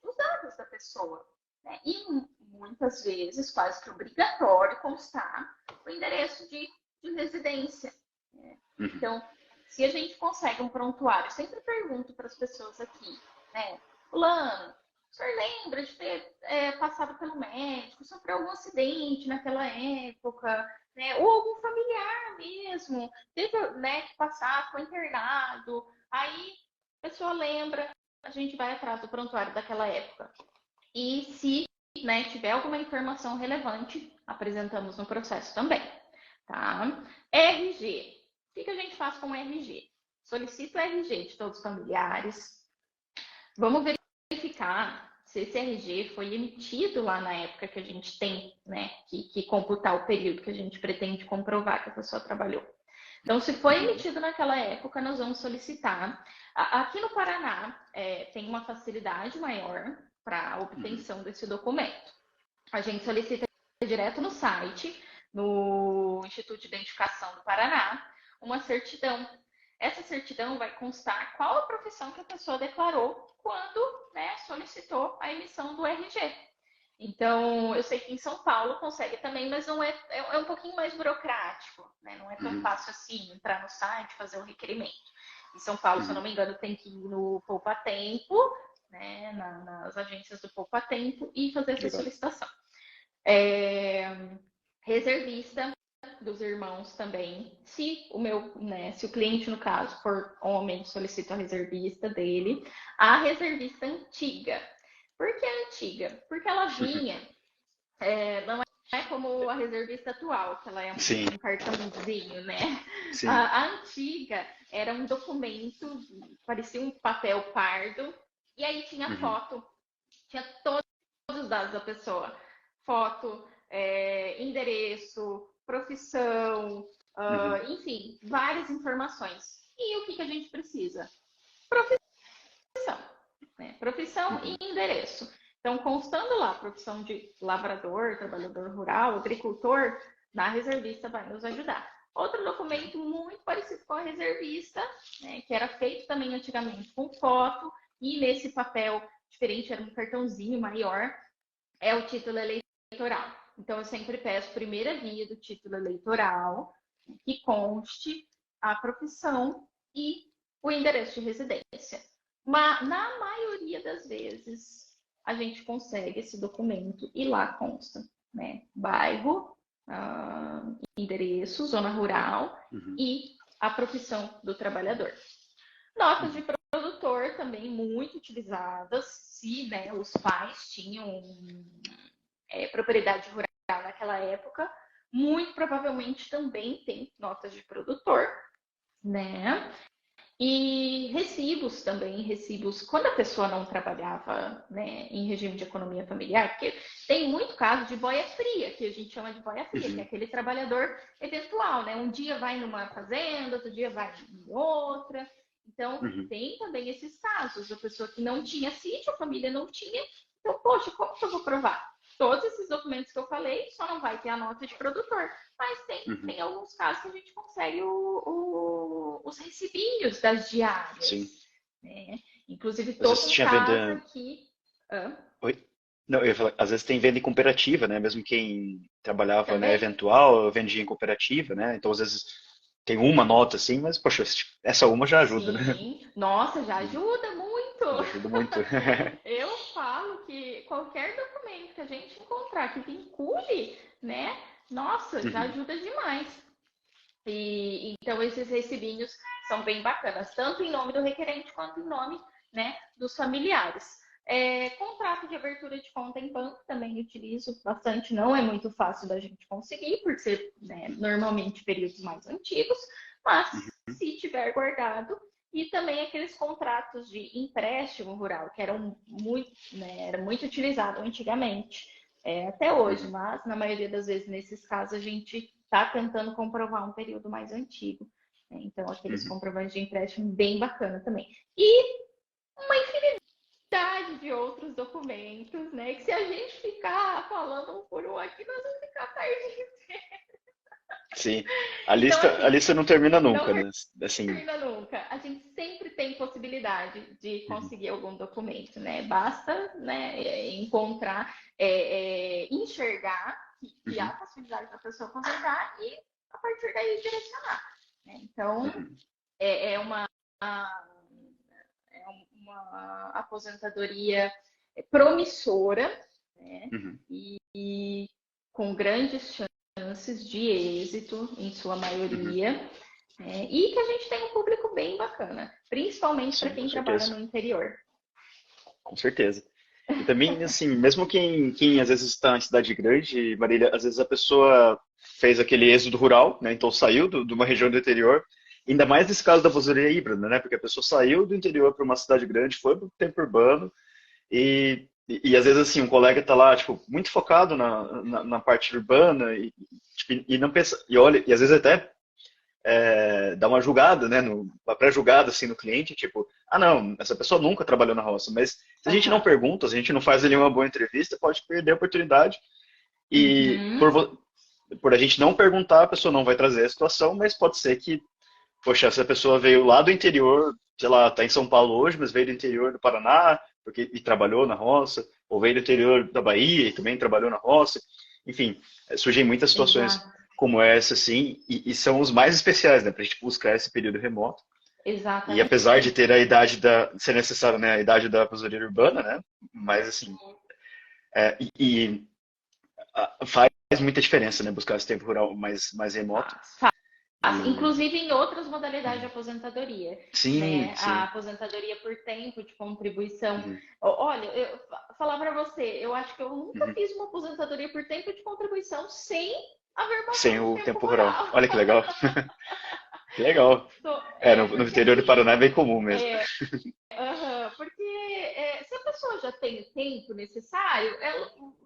[SPEAKER 2] os dados da pessoa, né? E muitas vezes, quase que obrigatório, constar o endereço de residência. Né? Então, se a gente consegue um prontuário, eu sempre pergunto para as pessoas aqui, né? Fulano, o senhor lembra de ter passado pelo médico, sofreu algum acidente naquela época, né? Ou algum familiar mesmo, teve, né, que passar, foi internado, aí a pessoa lembra, a gente vai atrás do prontuário daquela época. E se, né, tiver alguma informação relevante, apresentamos no processo também. Tá? RG. O que a gente faz com o RG? Solicita o RG de todos os familiares. Vamos verificar se esse RG foi emitido lá na época que a gente tem, né, que computar o período que a gente pretende comprovar que a pessoa trabalhou. Então, se foi emitido naquela época, nós vamos solicitar. Aqui no Paraná, tem uma facilidade maior para a obtenção desse documento. A gente solicita direto no site, no Instituto de Identificação do Paraná, uma certidão. Essa certidão vai constar qual a profissão que a pessoa declarou quando, né, solicitou a emissão do RG. Então, eu sei que em São Paulo consegue também, mas não é um pouquinho mais burocrático, né? Não é tão fácil assim entrar no site, fazer o requerimento. Em São Paulo, se eu não me engano, tem que ir no Poupa Tempo, né, nas agências do Poupa Tempo e fazer essa solicitação. Reservista dos irmãos também. Se o cliente, no caso, for homem, solicita a reservista dele. A reservista antiga. Por que antiga? Porque ela vinha, não é como a reservista atual, que ela é um cartãozinho, né? A antiga era um documento, parecia um papel pardo, e aí tinha foto, tinha todos os dados da pessoa. Foto, endereço, profissão, enfim, várias informações. E o que a gente precisa? Profissão. Né? Profissão e endereço. Então, constando lá a profissão de lavrador, trabalhador rural, agricultor, na reservista vai nos ajudar. Outro documento muito parecido com a reservista, né, que era feito também antigamente com foto, e nesse papel diferente, era um cartãozinho maior, é o título eleitoral. Então, eu sempre peço primeira via do título eleitoral, que conste a profissão e o endereço de residência. Mas, na maioria das vezes, a gente consegue esse documento e lá consta, né? Bairro, endereço, zona rural e a profissão do trabalhador. Notas de produtor também muito utilizadas, se, né, os pais tinham propriedade rural naquela época, muito provavelmente também tem notas de produtor, né? E recibos também, quando a pessoa não trabalhava, né, em regime de economia familiar, porque tem muito caso de boia fria, que a gente chama de boia fria, que é aquele trabalhador eventual, né? Um dia vai numa fazenda, outro dia vai em outra. Então, tem também esses casos, a pessoa que não tinha sítio, a família não tinha. Então, poxa, como que eu vou provar? Todos esses documentos que eu falei, só não vai ter a nota de produtor. Mas tem alguns casos que a gente consegue os recibinhos das diárias.
[SPEAKER 1] Sim.
[SPEAKER 2] Né? Inclusive, todo um caso aqui...
[SPEAKER 1] Oi? Não, eu ia falar, às vezes tem venda em cooperativa, né? Mesmo quem trabalhava, né,
[SPEAKER 2] Também.
[SPEAKER 1] eventual, vendia em cooperativa, né? Então, às vezes tem uma nota assim, mas, poxa, essa uma já ajuda, né?
[SPEAKER 2] Sim, nossa, já
[SPEAKER 1] Uhum.
[SPEAKER 2] ajuda muito.
[SPEAKER 1] Já ajuda muito.
[SPEAKER 2] Eu falo que qualquer documento que a gente encontrar que vincule, né? Nossa, já
[SPEAKER 1] Uhum.
[SPEAKER 2] ajuda demais. E então esses recibinhos são bem bacanas, tanto em nome do requerente quanto em nome, né, dos familiares. Contrato de abertura de conta em banco também utilizo bastante, não é muito fácil da gente conseguir, por ser, né, normalmente períodos mais antigos, mas se tiver guardado, e também aqueles contratos de empréstimo rural, que eram muito, né, era muito utilizado antigamente, até hoje,
[SPEAKER 1] Uhum.
[SPEAKER 2] mas na maioria das vezes nesses casos a gente está tentando comprovar um período mais antigo. Né? Então, aqueles
[SPEAKER 1] Uhum.
[SPEAKER 2] comprovantes de empréstimo bem bacana também. E uma infinidade de outros documentos, né? Que se a gente ficar falando um por um aqui, nós vamos ficar tarde.
[SPEAKER 1] Sim.
[SPEAKER 2] Então,
[SPEAKER 1] A
[SPEAKER 2] assim,
[SPEAKER 1] lista não termina
[SPEAKER 2] não
[SPEAKER 1] nunca, né? Assim.
[SPEAKER 2] termina nunca. A gente sempre tem possibilidade de
[SPEAKER 1] Uhum.
[SPEAKER 2] conseguir algum documento, né? Basta, né, encontrar, enxergar que há
[SPEAKER 1] Uhum.
[SPEAKER 2] possibilidade da pessoa aposentar e a partir daí direcionar. Né? Então,
[SPEAKER 1] Uhum.
[SPEAKER 2] é uma aposentadoria promissora, né?
[SPEAKER 1] Uhum.
[SPEAKER 2] E com grandes chances de êxito, em sua
[SPEAKER 1] Uhum.
[SPEAKER 2] maioria, e que a gente tem um público bem bacana, principalmente para
[SPEAKER 1] Sim, com
[SPEAKER 2] quem trabalha
[SPEAKER 1] certeza.
[SPEAKER 2] no interior.
[SPEAKER 1] Com certeza. E também, assim, mesmo quem às vezes está em cidade grande, Marília, às vezes a pessoa fez aquele êxodo rural, né? Então saiu de uma região do interior, ainda mais nesse caso da aposentadoria híbrida, né? Porque a pessoa saiu do interior para uma cidade grande, foi para o tempo urbano e às vezes assim, um colega está lá, tipo, muito focado na parte urbana tipo, e não pensa, e olha, e às vezes até dar uma julgada, né, uma pré-julgada assim no cliente, tipo, ah não, essa pessoa nunca trabalhou na roça, mas se a gente não
[SPEAKER 2] Aham.
[SPEAKER 1] pergunta, se a gente não faz ali uma boa entrevista, pode perder a oportunidade e
[SPEAKER 2] Uhum.
[SPEAKER 1] por a gente não perguntar, a pessoa não vai trazer a situação, mas pode ser que, poxa, essa pessoa veio lá do interior, sei lá, tá em São Paulo hoje, mas veio do interior do Paraná, porque e trabalhou na roça, ou veio do interior da Bahia e também trabalhou na roça. Enfim, surgem muitas situações
[SPEAKER 2] Exato.
[SPEAKER 1] como essa, assim, e são os mais especiais, né, para a gente buscar esse período remoto. E apesar de
[SPEAKER 2] Exatamente.
[SPEAKER 1] ter a idade ser necessário, né, a idade da aposentadoria urbana, né, mas assim, faz muita diferença, né, buscar esse tempo rural mais remoto.
[SPEAKER 2] Faz.
[SPEAKER 1] E
[SPEAKER 2] Inclusive em outras modalidades de aposentadoria,
[SPEAKER 1] sim,
[SPEAKER 2] né? A
[SPEAKER 1] sim.
[SPEAKER 2] aposentadoria por tempo de contribuição.
[SPEAKER 1] Uhum,
[SPEAKER 2] Olha, eu falar para você, eu acho que eu nunca
[SPEAKER 1] uhum.
[SPEAKER 2] fiz uma aposentadoria por tempo de contribuição sem a
[SPEAKER 1] Sem
[SPEAKER 2] verbação de
[SPEAKER 1] o
[SPEAKER 2] tempo
[SPEAKER 1] tempo rural.
[SPEAKER 2] rural.
[SPEAKER 1] Olha que legal. Que legal. No
[SPEAKER 2] Porque
[SPEAKER 1] interior do Paraná é
[SPEAKER 2] assim,
[SPEAKER 1] bem comum mesmo.
[SPEAKER 2] porque se a pessoa já tem o tempo necessário,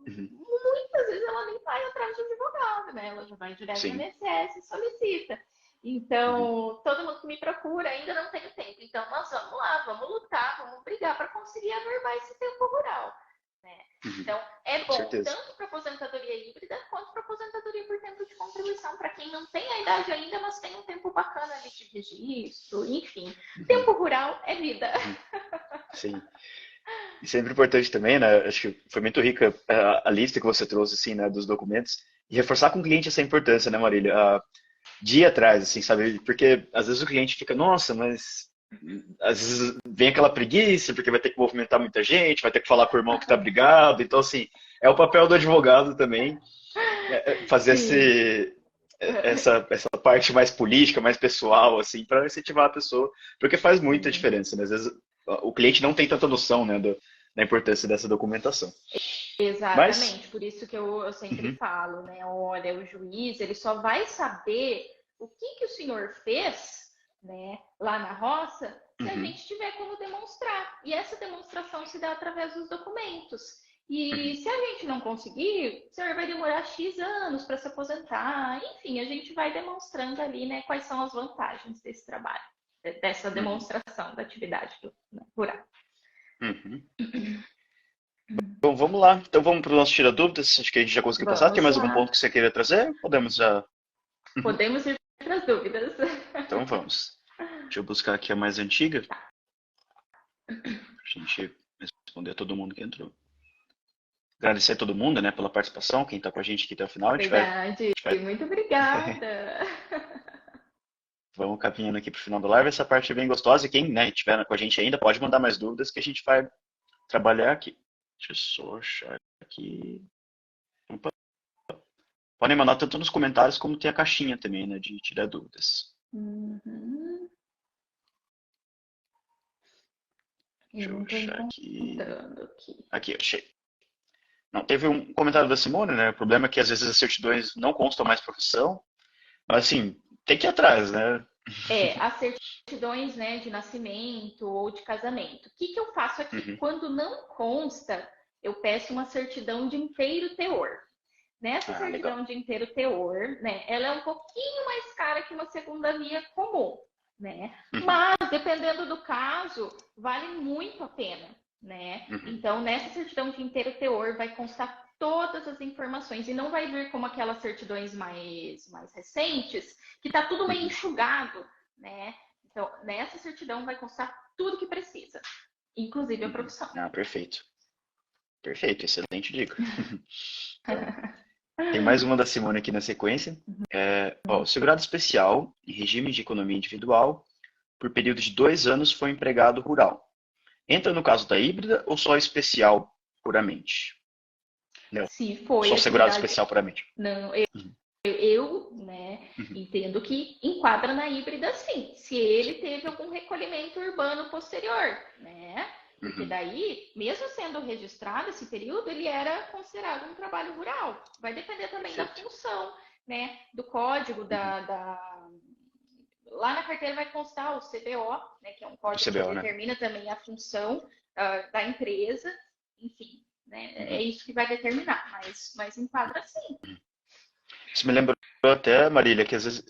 [SPEAKER 1] Uhum,
[SPEAKER 2] muitas vezes ela nem vai atrás de advogado, né? Ela já vai direto no
[SPEAKER 1] sim.
[SPEAKER 2] INSS e solicita.
[SPEAKER 1] Uhum,
[SPEAKER 2] Então, todo mundo que me procura ainda não tem tempo. Então, nós vamos lá, vamos lutar, vamos brigar para conseguir averbar esse tempo rural. Né?
[SPEAKER 1] uhum,
[SPEAKER 2] Então, é
[SPEAKER 1] com
[SPEAKER 2] bom
[SPEAKER 1] certeza.
[SPEAKER 2] tanto para aposentadoria híbrida quanto para aposentadoria por tempo de contribuição, para quem não tem a idade ainda, mas tem um tempo bacana ali de registro, enfim.
[SPEAKER 1] Uhum,
[SPEAKER 2] Tempo rural é vida.
[SPEAKER 1] uhum, sim. E sempre importante também, né? Acho que foi muito rica a lista que você trouxe, assim, né, dos documentos. E reforçar com o cliente essa importância, né, Marília? De ir atrás, assim, sabe? Porque às vezes o cliente fica, nossa, mas às vezes vem aquela preguiça, porque vai ter que movimentar muita gente, vai ter que falar com o irmão que tá brigado. Então, assim, é o papel do advogado também fazer
[SPEAKER 2] Sim.
[SPEAKER 1] essa parte mais política, mais pessoal, assim, para incentivar a pessoa, porque faz muita
[SPEAKER 2] Sim.
[SPEAKER 1] diferença, né? Às vezes o cliente não tem tanta noção, né, da importância dessa documentação. Mas,
[SPEAKER 2] Exatamente, por isso que eu sempre
[SPEAKER 1] uhum,
[SPEAKER 2] falo, né? Olha, o juiz ele só vai saber o que o senhor fez, né, lá na roça, se a
[SPEAKER 1] uhum,
[SPEAKER 2] gente tiver como demonstrar. E essa demonstração se dá através dos documentos.
[SPEAKER 1] uhum,
[SPEAKER 2] E se a gente não conseguir, o senhor vai demorar X anos para se aposentar. Enfim, a gente vai demonstrando ali, né, quais são as vantagens desse trabalho, dessa
[SPEAKER 1] uhum,
[SPEAKER 2] demonstração da atividade rural.
[SPEAKER 1] uhum. Bom, vamos lá. Então vamos para o nosso tira dúvidas. Acho que a gente já conseguiu passar. Tem
[SPEAKER 2] Vamos
[SPEAKER 1] mais algum ponto
[SPEAKER 2] lá.
[SPEAKER 1] que você queira trazer? Podemos já. Uhum.
[SPEAKER 2] Podemos ir para as dúvidas.
[SPEAKER 1] Então vamos. Deixa eu buscar aqui a mais antiga, para a gente responder a todo mundo que entrou. agradecer a todo mundo, né, pela participação, quem está com a gente aqui até o final.
[SPEAKER 2] Verdade. Muito obrigada.
[SPEAKER 1] Vamos caminhando aqui para o final da live. Essa parte é bem gostosa. E quem, né, estiver com a gente ainda, pode mandar mais dúvidas que a gente vai trabalhar aqui. Deixa eu só achar aqui. Opa. Podem mandar tanto nos comentários como tem a caixinha também, né, de tirar dúvidas.
[SPEAKER 2] Uhum.
[SPEAKER 1] Deixa eu achar aqui.
[SPEAKER 2] Aqui.
[SPEAKER 1] Aqui, achei. Não, teve um comentário da Simone, né? O problema é que às vezes as certidões não constam mais profissão. Mas assim, tem que ir atrás, né?
[SPEAKER 2] As certidões, né, de nascimento ou de casamento. O que eu faço aqui?
[SPEAKER 1] Uhum.
[SPEAKER 2] Quando não consta, eu peço uma certidão de inteiro teor. Nessa certidão
[SPEAKER 1] legal.
[SPEAKER 2] de inteiro teor, né, ela é um pouquinho mais cara que uma segunda via comum, né?
[SPEAKER 1] Uhum.
[SPEAKER 2] Mas, dependendo do caso, vale muito a pena, né?
[SPEAKER 1] Uhum.
[SPEAKER 2] Então, nessa certidão de inteiro teor vai constar todas as informações e não vai vir como aquelas certidões mais recentes, que tá tudo meio enxugado, né? Então, nessa certidão vai constar tudo que precisa, inclusive a profissão.
[SPEAKER 1] Perfeito. Perfeito, excelente dica. Tem mais uma da Simone aqui na sequência. O segurado especial, em regime de economia individual, por período de 2 anos foi empregado rural. Entra no caso da híbrida ou só especial puramente? Não,
[SPEAKER 2] se foi
[SPEAKER 1] só segurado
[SPEAKER 2] atividade...
[SPEAKER 1] especial puramente.
[SPEAKER 2] Não, eu entendo que enquadra na híbrida sim, se ele teve algum recolhimento urbano posterior, né? Porque daí, mesmo sendo registrado esse período, ele era considerado um trabalho rural. Vai depender também da função, né? Do código, lá na carteira vai constar o CBO, né? Que é um código
[SPEAKER 1] CBO,
[SPEAKER 2] que determina também a função da empresa. Enfim, né? É isso que vai determinar, mas enquadra sim.
[SPEAKER 1] Isso me lembrou até, Marília, que às vezes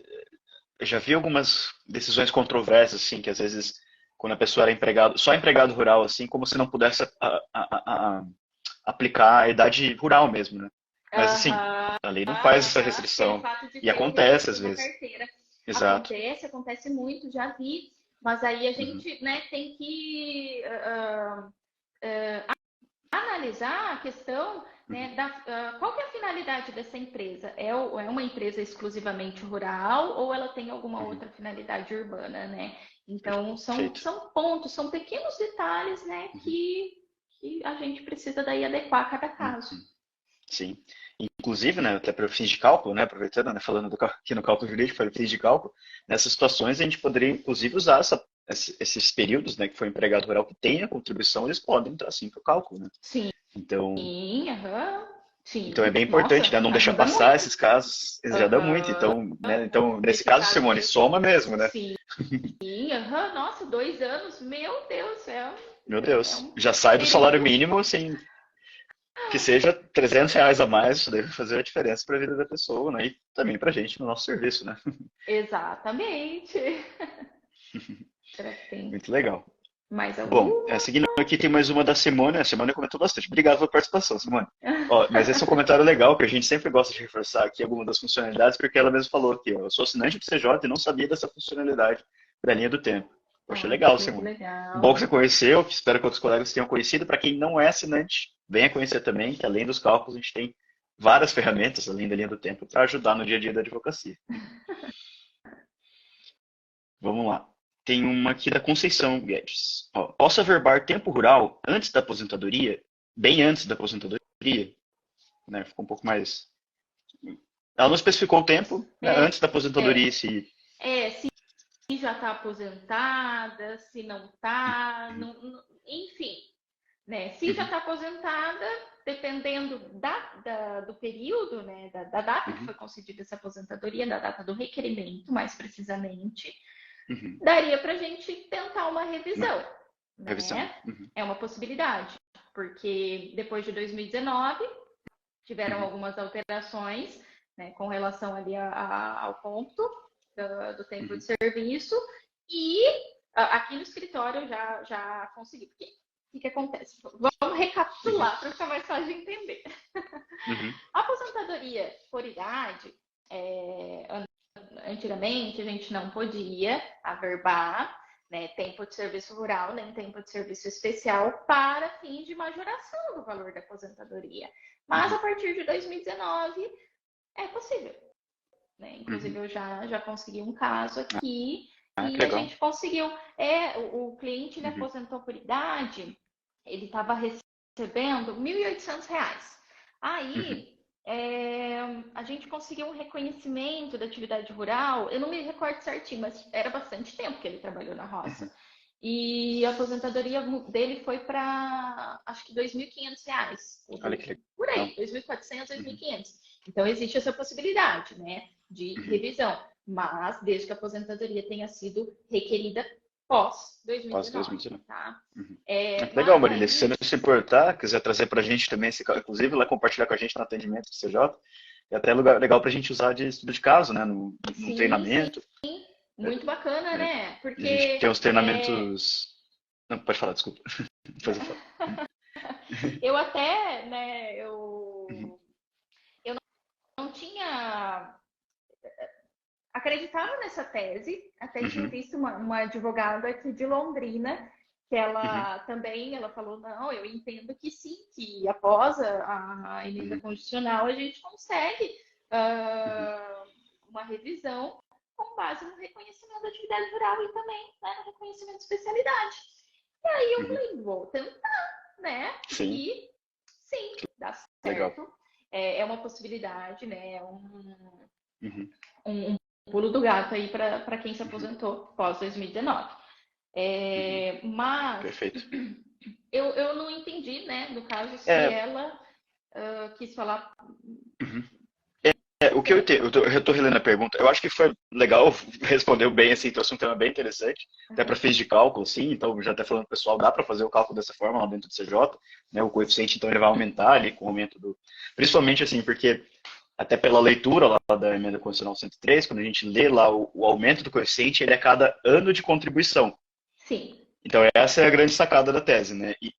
[SPEAKER 1] eu já vi algumas decisões controversas, assim, que às vezes quando a pessoa era empregado, só empregado rural, assim, como se não pudesse aplicar a idade rural mesmo, né? Mas assim, a lei não faz essa restrição.
[SPEAKER 2] Fato de
[SPEAKER 1] E
[SPEAKER 2] ter o
[SPEAKER 1] acontece às
[SPEAKER 2] registro na
[SPEAKER 1] vezes.
[SPEAKER 2] carteira.
[SPEAKER 1] Exato.
[SPEAKER 2] Acontece muito, já vi. Mas aí a gente né, tem que analisar a questão né, qual que é a finalidade dessa empresa? É uma empresa exclusivamente rural ou ela tem alguma outra finalidade urbana, né? Então, são pontos, são pequenos detalhes né, que a gente precisa daí adequar a cada caso.
[SPEAKER 1] Sim. Inclusive, né, até para fins de cálculo, né, aproveitando, né, falando aqui no cálculo jurídico, para fins de cálculo, nessas situações a gente poderia, inclusive, usar esses períodos, né, que foi empregado rural que tem a contribuição, eles podem entrar sim para o cálculo, né?
[SPEAKER 2] Sim.
[SPEAKER 1] Então,
[SPEAKER 2] Sim.
[SPEAKER 1] Então é bem importante, né, não deixar passar
[SPEAKER 2] muito.
[SPEAKER 1] Esses casos, já dá muito. Então, né, nesse caso, Simone, soma mesmo, né?
[SPEAKER 2] Sim. Nossa, 2 anos, meu Deus do céu.
[SPEAKER 1] Meu Deus, já sai do salário mínimo, assim, que seja R$ 300 a mais, isso deve fazer a diferença para a vida da pessoa, né? E também para a gente no nosso serviço, né?
[SPEAKER 2] Exatamente.
[SPEAKER 1] Muito legal.
[SPEAKER 2] Mais alguma?
[SPEAKER 1] Bom, seguindo aqui tem mais uma da Simone. A Simone comentou bastante. Obrigado pela participação, Simone. Mas esse é um comentário legal que a gente sempre gosta de reforçar aqui algumas das funcionalidades, porque ela mesma falou que eu sou assinante do CJ e não sabia dessa funcionalidade da linha do tempo. Poxa, legal, Simone.
[SPEAKER 2] Legal.
[SPEAKER 1] Bom que você conheceu, espero que outros colegas tenham conhecido. Para quem não é assinante, venha conhecer também, que além dos cálculos, a gente tem várias ferramentas, além da linha do tempo, para ajudar no dia a dia da advocacia. Vamos lá. Tem uma aqui da Conceição Guedes. Posso averbar tempo rural antes da aposentadoria? Bem antes da aposentadoria? Né, ficou um pouco mais... Ela não especificou o tempo, né, antes da aposentadoria. Se
[SPEAKER 2] já está aposentada, se não está, enfim. Né? Se já está aposentada, dependendo do período, né, da data que foi concedida essa aposentadoria, da data do requerimento, mais precisamente, daria para a gente tentar uma revisão. Né? É uma possibilidade, porque depois de 2019 tiveram algumas alterações né, com relação ali ao ponto do tempo de serviço e aqui no escritório eu já consegui. Porque o que acontece? Vamos recapitular para ficar mais fácil de entender. A aposentadoria por idade, antigamente a gente não podia averbar, né, tempo de serviço rural, nem tempo de serviço especial para fins de majoração do valor da aposentadoria. Mas a partir de 2019 é possível. Né? Inclusive, eu já consegui um caso aqui e a gente conseguiu. O cliente ele aposentou por idade, ele estava recebendo R$ 1.800. Aí a gente conseguiu um reconhecimento da atividade rural. Eu não me recordo certinho, mas era bastante tempo que ele trabalhou na roça. E a aposentadoria dele foi para, acho que R$ 2.500.
[SPEAKER 1] Olha que legal.
[SPEAKER 2] Por aí, 2.400, 2.500. Então, existe essa possibilidade, né, de revisão. Mas, desde que a aposentadoria tenha sido requerida pós-2019. Tá?
[SPEAKER 1] Legal, Marília. Se você não se importar, quiser trazer para a gente também, inclusive, lá compartilhar com a gente no atendimento do CJ, é até legal para a gente usar de estudo de caso, né, no treinamento.
[SPEAKER 2] Sim. Muito bacana, né? Porque
[SPEAKER 1] a gente tem uns treinamentos... Não, pode falar, desculpa. Depois eu falo.
[SPEAKER 2] Eu até, né, eu não tinha acreditado nessa tese, até tinha visto uma advogada aqui de Londrina, que ela também, ela falou, não, eu entendo que sim, que após a emenda constitucional a gente consegue uma revisão com base no reconhecimento da atividade rural e também, né, no reconhecimento de especialidade. E aí eu falei, vou tentar, né?
[SPEAKER 1] Sim.
[SPEAKER 2] E sim, dá certo.
[SPEAKER 1] Legal.
[SPEAKER 2] É uma possibilidade, né? Um pulo do gato aí para quem se aposentou pós 2019. Mas
[SPEAKER 1] Perfeito.
[SPEAKER 2] Eu não entendi, né? No caso, se ela quis falar.
[SPEAKER 1] O que eu estou relendo a pergunta, eu acho que foi legal, respondeu bem, assim, trouxe um tema bem interessante, até para fins de cálculo, sim, então já até falando, pessoal, dá para fazer o cálculo dessa forma lá dentro do CJ, né, o coeficiente, então ele vai aumentar ali com o aumento do... Principalmente, assim, porque até pela leitura lá da emenda constitucional 103, quando a gente lê lá o aumento do coeficiente, ele é cada ano de contribuição.
[SPEAKER 2] Sim.
[SPEAKER 1] Então, essa é a grande sacada da tese, né? E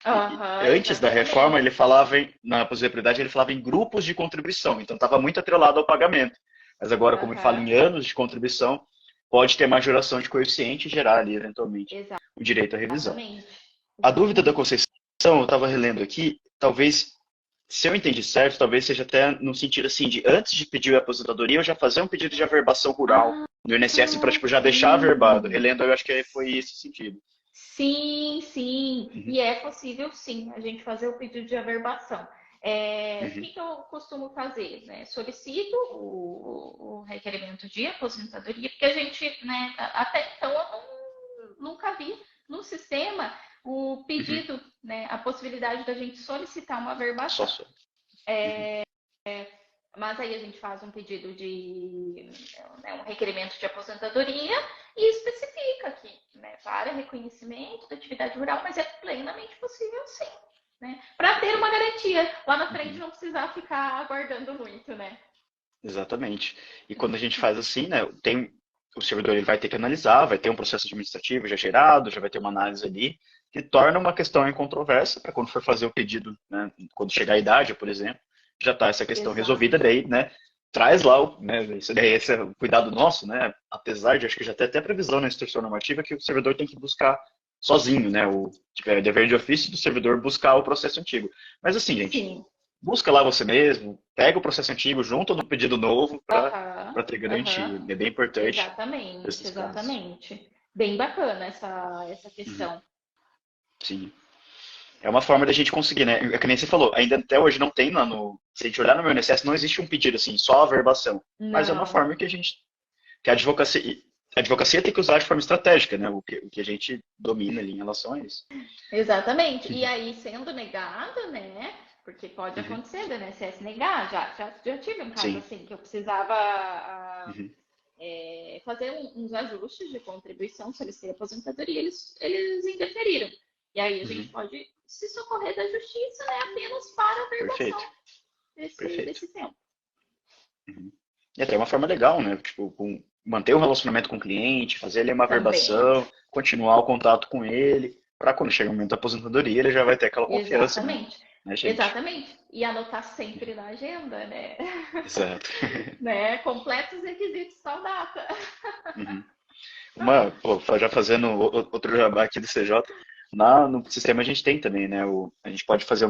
[SPEAKER 1] antes da reforma, ele falava, na aposentabilidade, ele falava em grupos de contribuição. Então, estava muito atrelado ao pagamento. Mas agora, como ele fala em anos de contribuição, pode ter majoração de coeficiente e gerar ali, eventualmente, o direito à revisão. A dúvida da Conceição, eu estava relendo aqui, talvez, se eu entendi certo, talvez seja até no sentido assim, de antes de pedir a aposentadoria, eu já fazer um pedido de averbação rural no INSS para tipo, já deixar averbado. Relendo, eu acho que foi esse sentido.
[SPEAKER 2] Sim. E é possível, sim, a gente fazer o pedido de averbação. O que eu costumo fazer? Né? Solicito o requerimento de aposentadoria, porque a gente, né, até então, eu nunca vi no sistema o pedido, né, a possibilidade da gente solicitar uma averbação. Mas aí a gente faz um pedido de um requerimento de aposentadoria e especifica aqui, né, para reconhecimento da atividade rural, mas é plenamente possível sim, né, para ter uma garantia lá na frente não precisar ficar aguardando muito, né?
[SPEAKER 1] Exatamente. E quando a gente faz assim, né, o servidor ele vai ter que analisar, vai ter um processo administrativo já gerado, já vai ter uma análise ali, que torna uma questão incontroversa para quando for fazer o pedido, né, quando chegar a idade, por exemplo, já está essa questão resolvida, daí, né, traz lá, né, esse é o cuidado nosso, né, apesar de, acho que já tem até previsão na instrução normativa que o servidor tem que buscar sozinho, né, é dever de ofício do servidor buscar o processo antigo. Mas assim, gente, busca lá você mesmo, pega o processo antigo, junto no pedido novo para ter garantia. É bem importante.
[SPEAKER 2] Exatamente. Bem bacana essa questão.
[SPEAKER 1] Sim. É uma forma da gente conseguir, né? É que nem você falou, ainda até hoje não tem lá se a gente olhar no meu INSS, não existe um pedido assim, só averbação. Mas é uma forma que que a advocacia tem que usar de forma estratégica, né? O que a gente domina ali em relação a isso.
[SPEAKER 2] Exatamente. E aí, sendo negado, né? Porque pode acontecer do INSS negar. Já tive um caso assim, que eu precisava fazer uns ajustes de contribuição, solicitei aposentadoria, eles indeferiram. E aí a gente pode se socorrer da justiça, né, apenas para a averbação desse tempo.
[SPEAKER 1] E até uma forma legal, né? Tipo, manter o relacionamento com o cliente, fazer ali uma averbação, continuar o contato com ele, para quando chegar o momento da aposentadoria, ele já vai ter aquela confiança.
[SPEAKER 2] Exatamente.
[SPEAKER 1] Né, gente?
[SPEAKER 2] Exatamente. E anotar sempre na agenda, né?
[SPEAKER 1] Exato.
[SPEAKER 2] Né? Completa os requisitos, tal data.
[SPEAKER 1] Já fazendo outro jabá aqui do CJ, no sistema a gente tem também, né? A gente pode fazer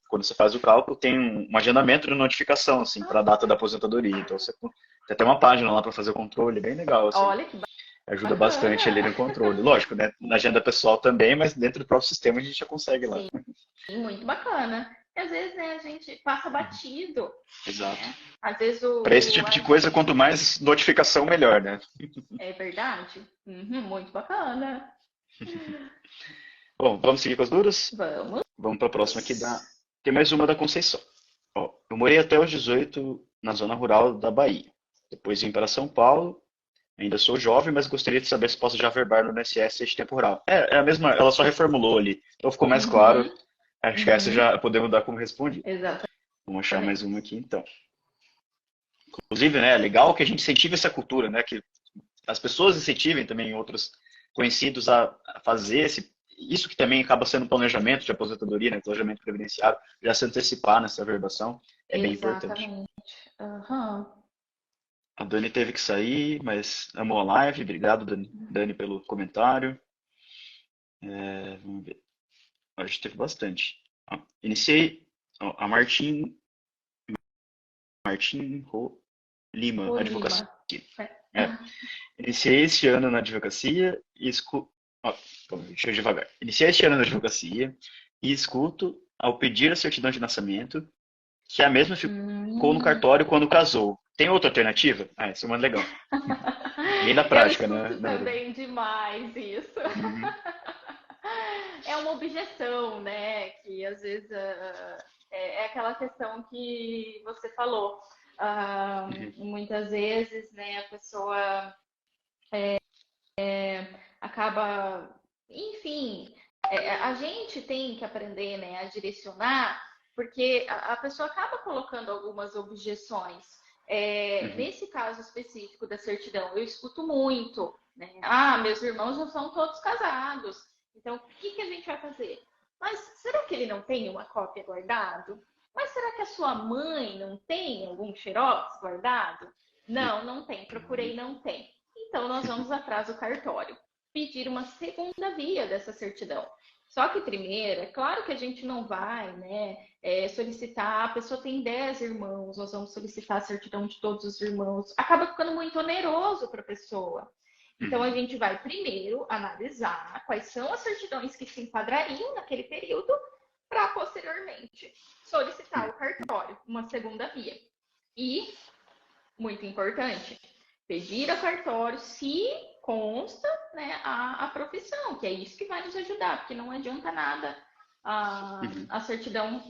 [SPEAKER 1] quando você faz o cálculo, tem um agendamento de notificação, assim, para a data da aposentadoria. Então você tem até uma página lá para fazer o controle, bem legal, assim.
[SPEAKER 2] Olha que
[SPEAKER 1] Ajuda bastante ali
[SPEAKER 2] bacana.
[SPEAKER 1] no controle. Lógico, né? Na agenda pessoal também, mas dentro do próprio sistema a gente já consegue lá.
[SPEAKER 2] Sim, muito bacana. E às vezes, né, a gente passa batido,
[SPEAKER 1] Exato.
[SPEAKER 2] né? Às vezes
[SPEAKER 1] Para esse tipo de coisa, quanto mais notificação, melhor, né?
[SPEAKER 2] é verdade? Uhum, muito bacana.
[SPEAKER 1] Bom, vamos seguir com as duras?
[SPEAKER 2] Vamos.
[SPEAKER 1] Vamos para a próxima aqui. Tem mais uma da Conceição. Ó, eu morei até os 18 na zona rural da Bahia. Depois vim para São Paulo. Ainda sou jovem, mas gostaria de saber se posso já verbar no INSS de tempo rural. É a mesma, ela só reformulou ali. Então ficou mais claro.
[SPEAKER 2] Uhum,
[SPEAKER 1] Acho que essa
[SPEAKER 2] uhum,
[SPEAKER 1] já podemos dar como respondida.
[SPEAKER 2] exatamente.
[SPEAKER 1] Vamos achar mais uma aqui então. Inclusive, né, é legal que a gente incentive essa cultura, né, que as pessoas incentivem também outros conhecidos a fazer isso que também acaba sendo um planejamento de aposentadoria, né, planejamento previdenciário, já se antecipar nessa verbação é bem importante.
[SPEAKER 2] Exatamente. Uhum.
[SPEAKER 1] A Dani teve que sair, mas amou a live. Obrigado, Dani, pelo comentário. Vamos ver. A gente teve bastante. Ó, iniciei a Martim Lima,
[SPEAKER 2] O
[SPEAKER 1] advocacia.
[SPEAKER 2] Lima. É.
[SPEAKER 1] É. Iniciei este ano na advocacia deixa eu devagar. Iniciei este ano na advocacia e escuto ao pedir a certidão de nascimento que a mesma ficou no
[SPEAKER 2] Hum.
[SPEAKER 1] cartório quando casou. Tem outra alternativa? Isso é muito legal. Bem da
[SPEAKER 2] Eu
[SPEAKER 1] prática, né,
[SPEAKER 2] escuto
[SPEAKER 1] Maria?
[SPEAKER 2] também demais isso.
[SPEAKER 1] Uhum,
[SPEAKER 2] É uma objeção, né? Que às vezes é aquela questão que você falou.
[SPEAKER 1] uhum,
[SPEAKER 2] Muitas vezes, né, a pessoa acaba, enfim, a gente tem que aprender, né, a direcionar, porque a pessoa acaba colocando algumas objeções.
[SPEAKER 1] uhum,
[SPEAKER 2] Nesse caso específico da certidão, eu escuto muito, né? Meus irmãos já são todos casados, então o que, que a gente vai fazer? Mas será que ele não tem uma cópia guardado? Mas será que a sua mãe não tem algum xerox guardado? Não, não tem.
[SPEAKER 1] uhum,
[SPEAKER 2] Procurei, não tem. Então nós vamos atrás do cartório pedir uma segunda via dessa certidão. Só que primeiro, é claro que a gente não vai, né, solicitar, a pessoa tem 10 irmãos, nós vamos solicitar a certidão de todos os irmãos. Acaba ficando muito oneroso para a pessoa. Então, a
[SPEAKER 1] uhum,
[SPEAKER 2] gente vai primeiro analisar quais são as certidões que se enquadrariam naquele período, para posteriormente solicitar o cartório, uma segunda via. E, muito importante, pedir ao cartório se consta, né, a profissão, que é isso que vai nos ajudar, porque não adianta nada
[SPEAKER 1] uhum,
[SPEAKER 2] a certidão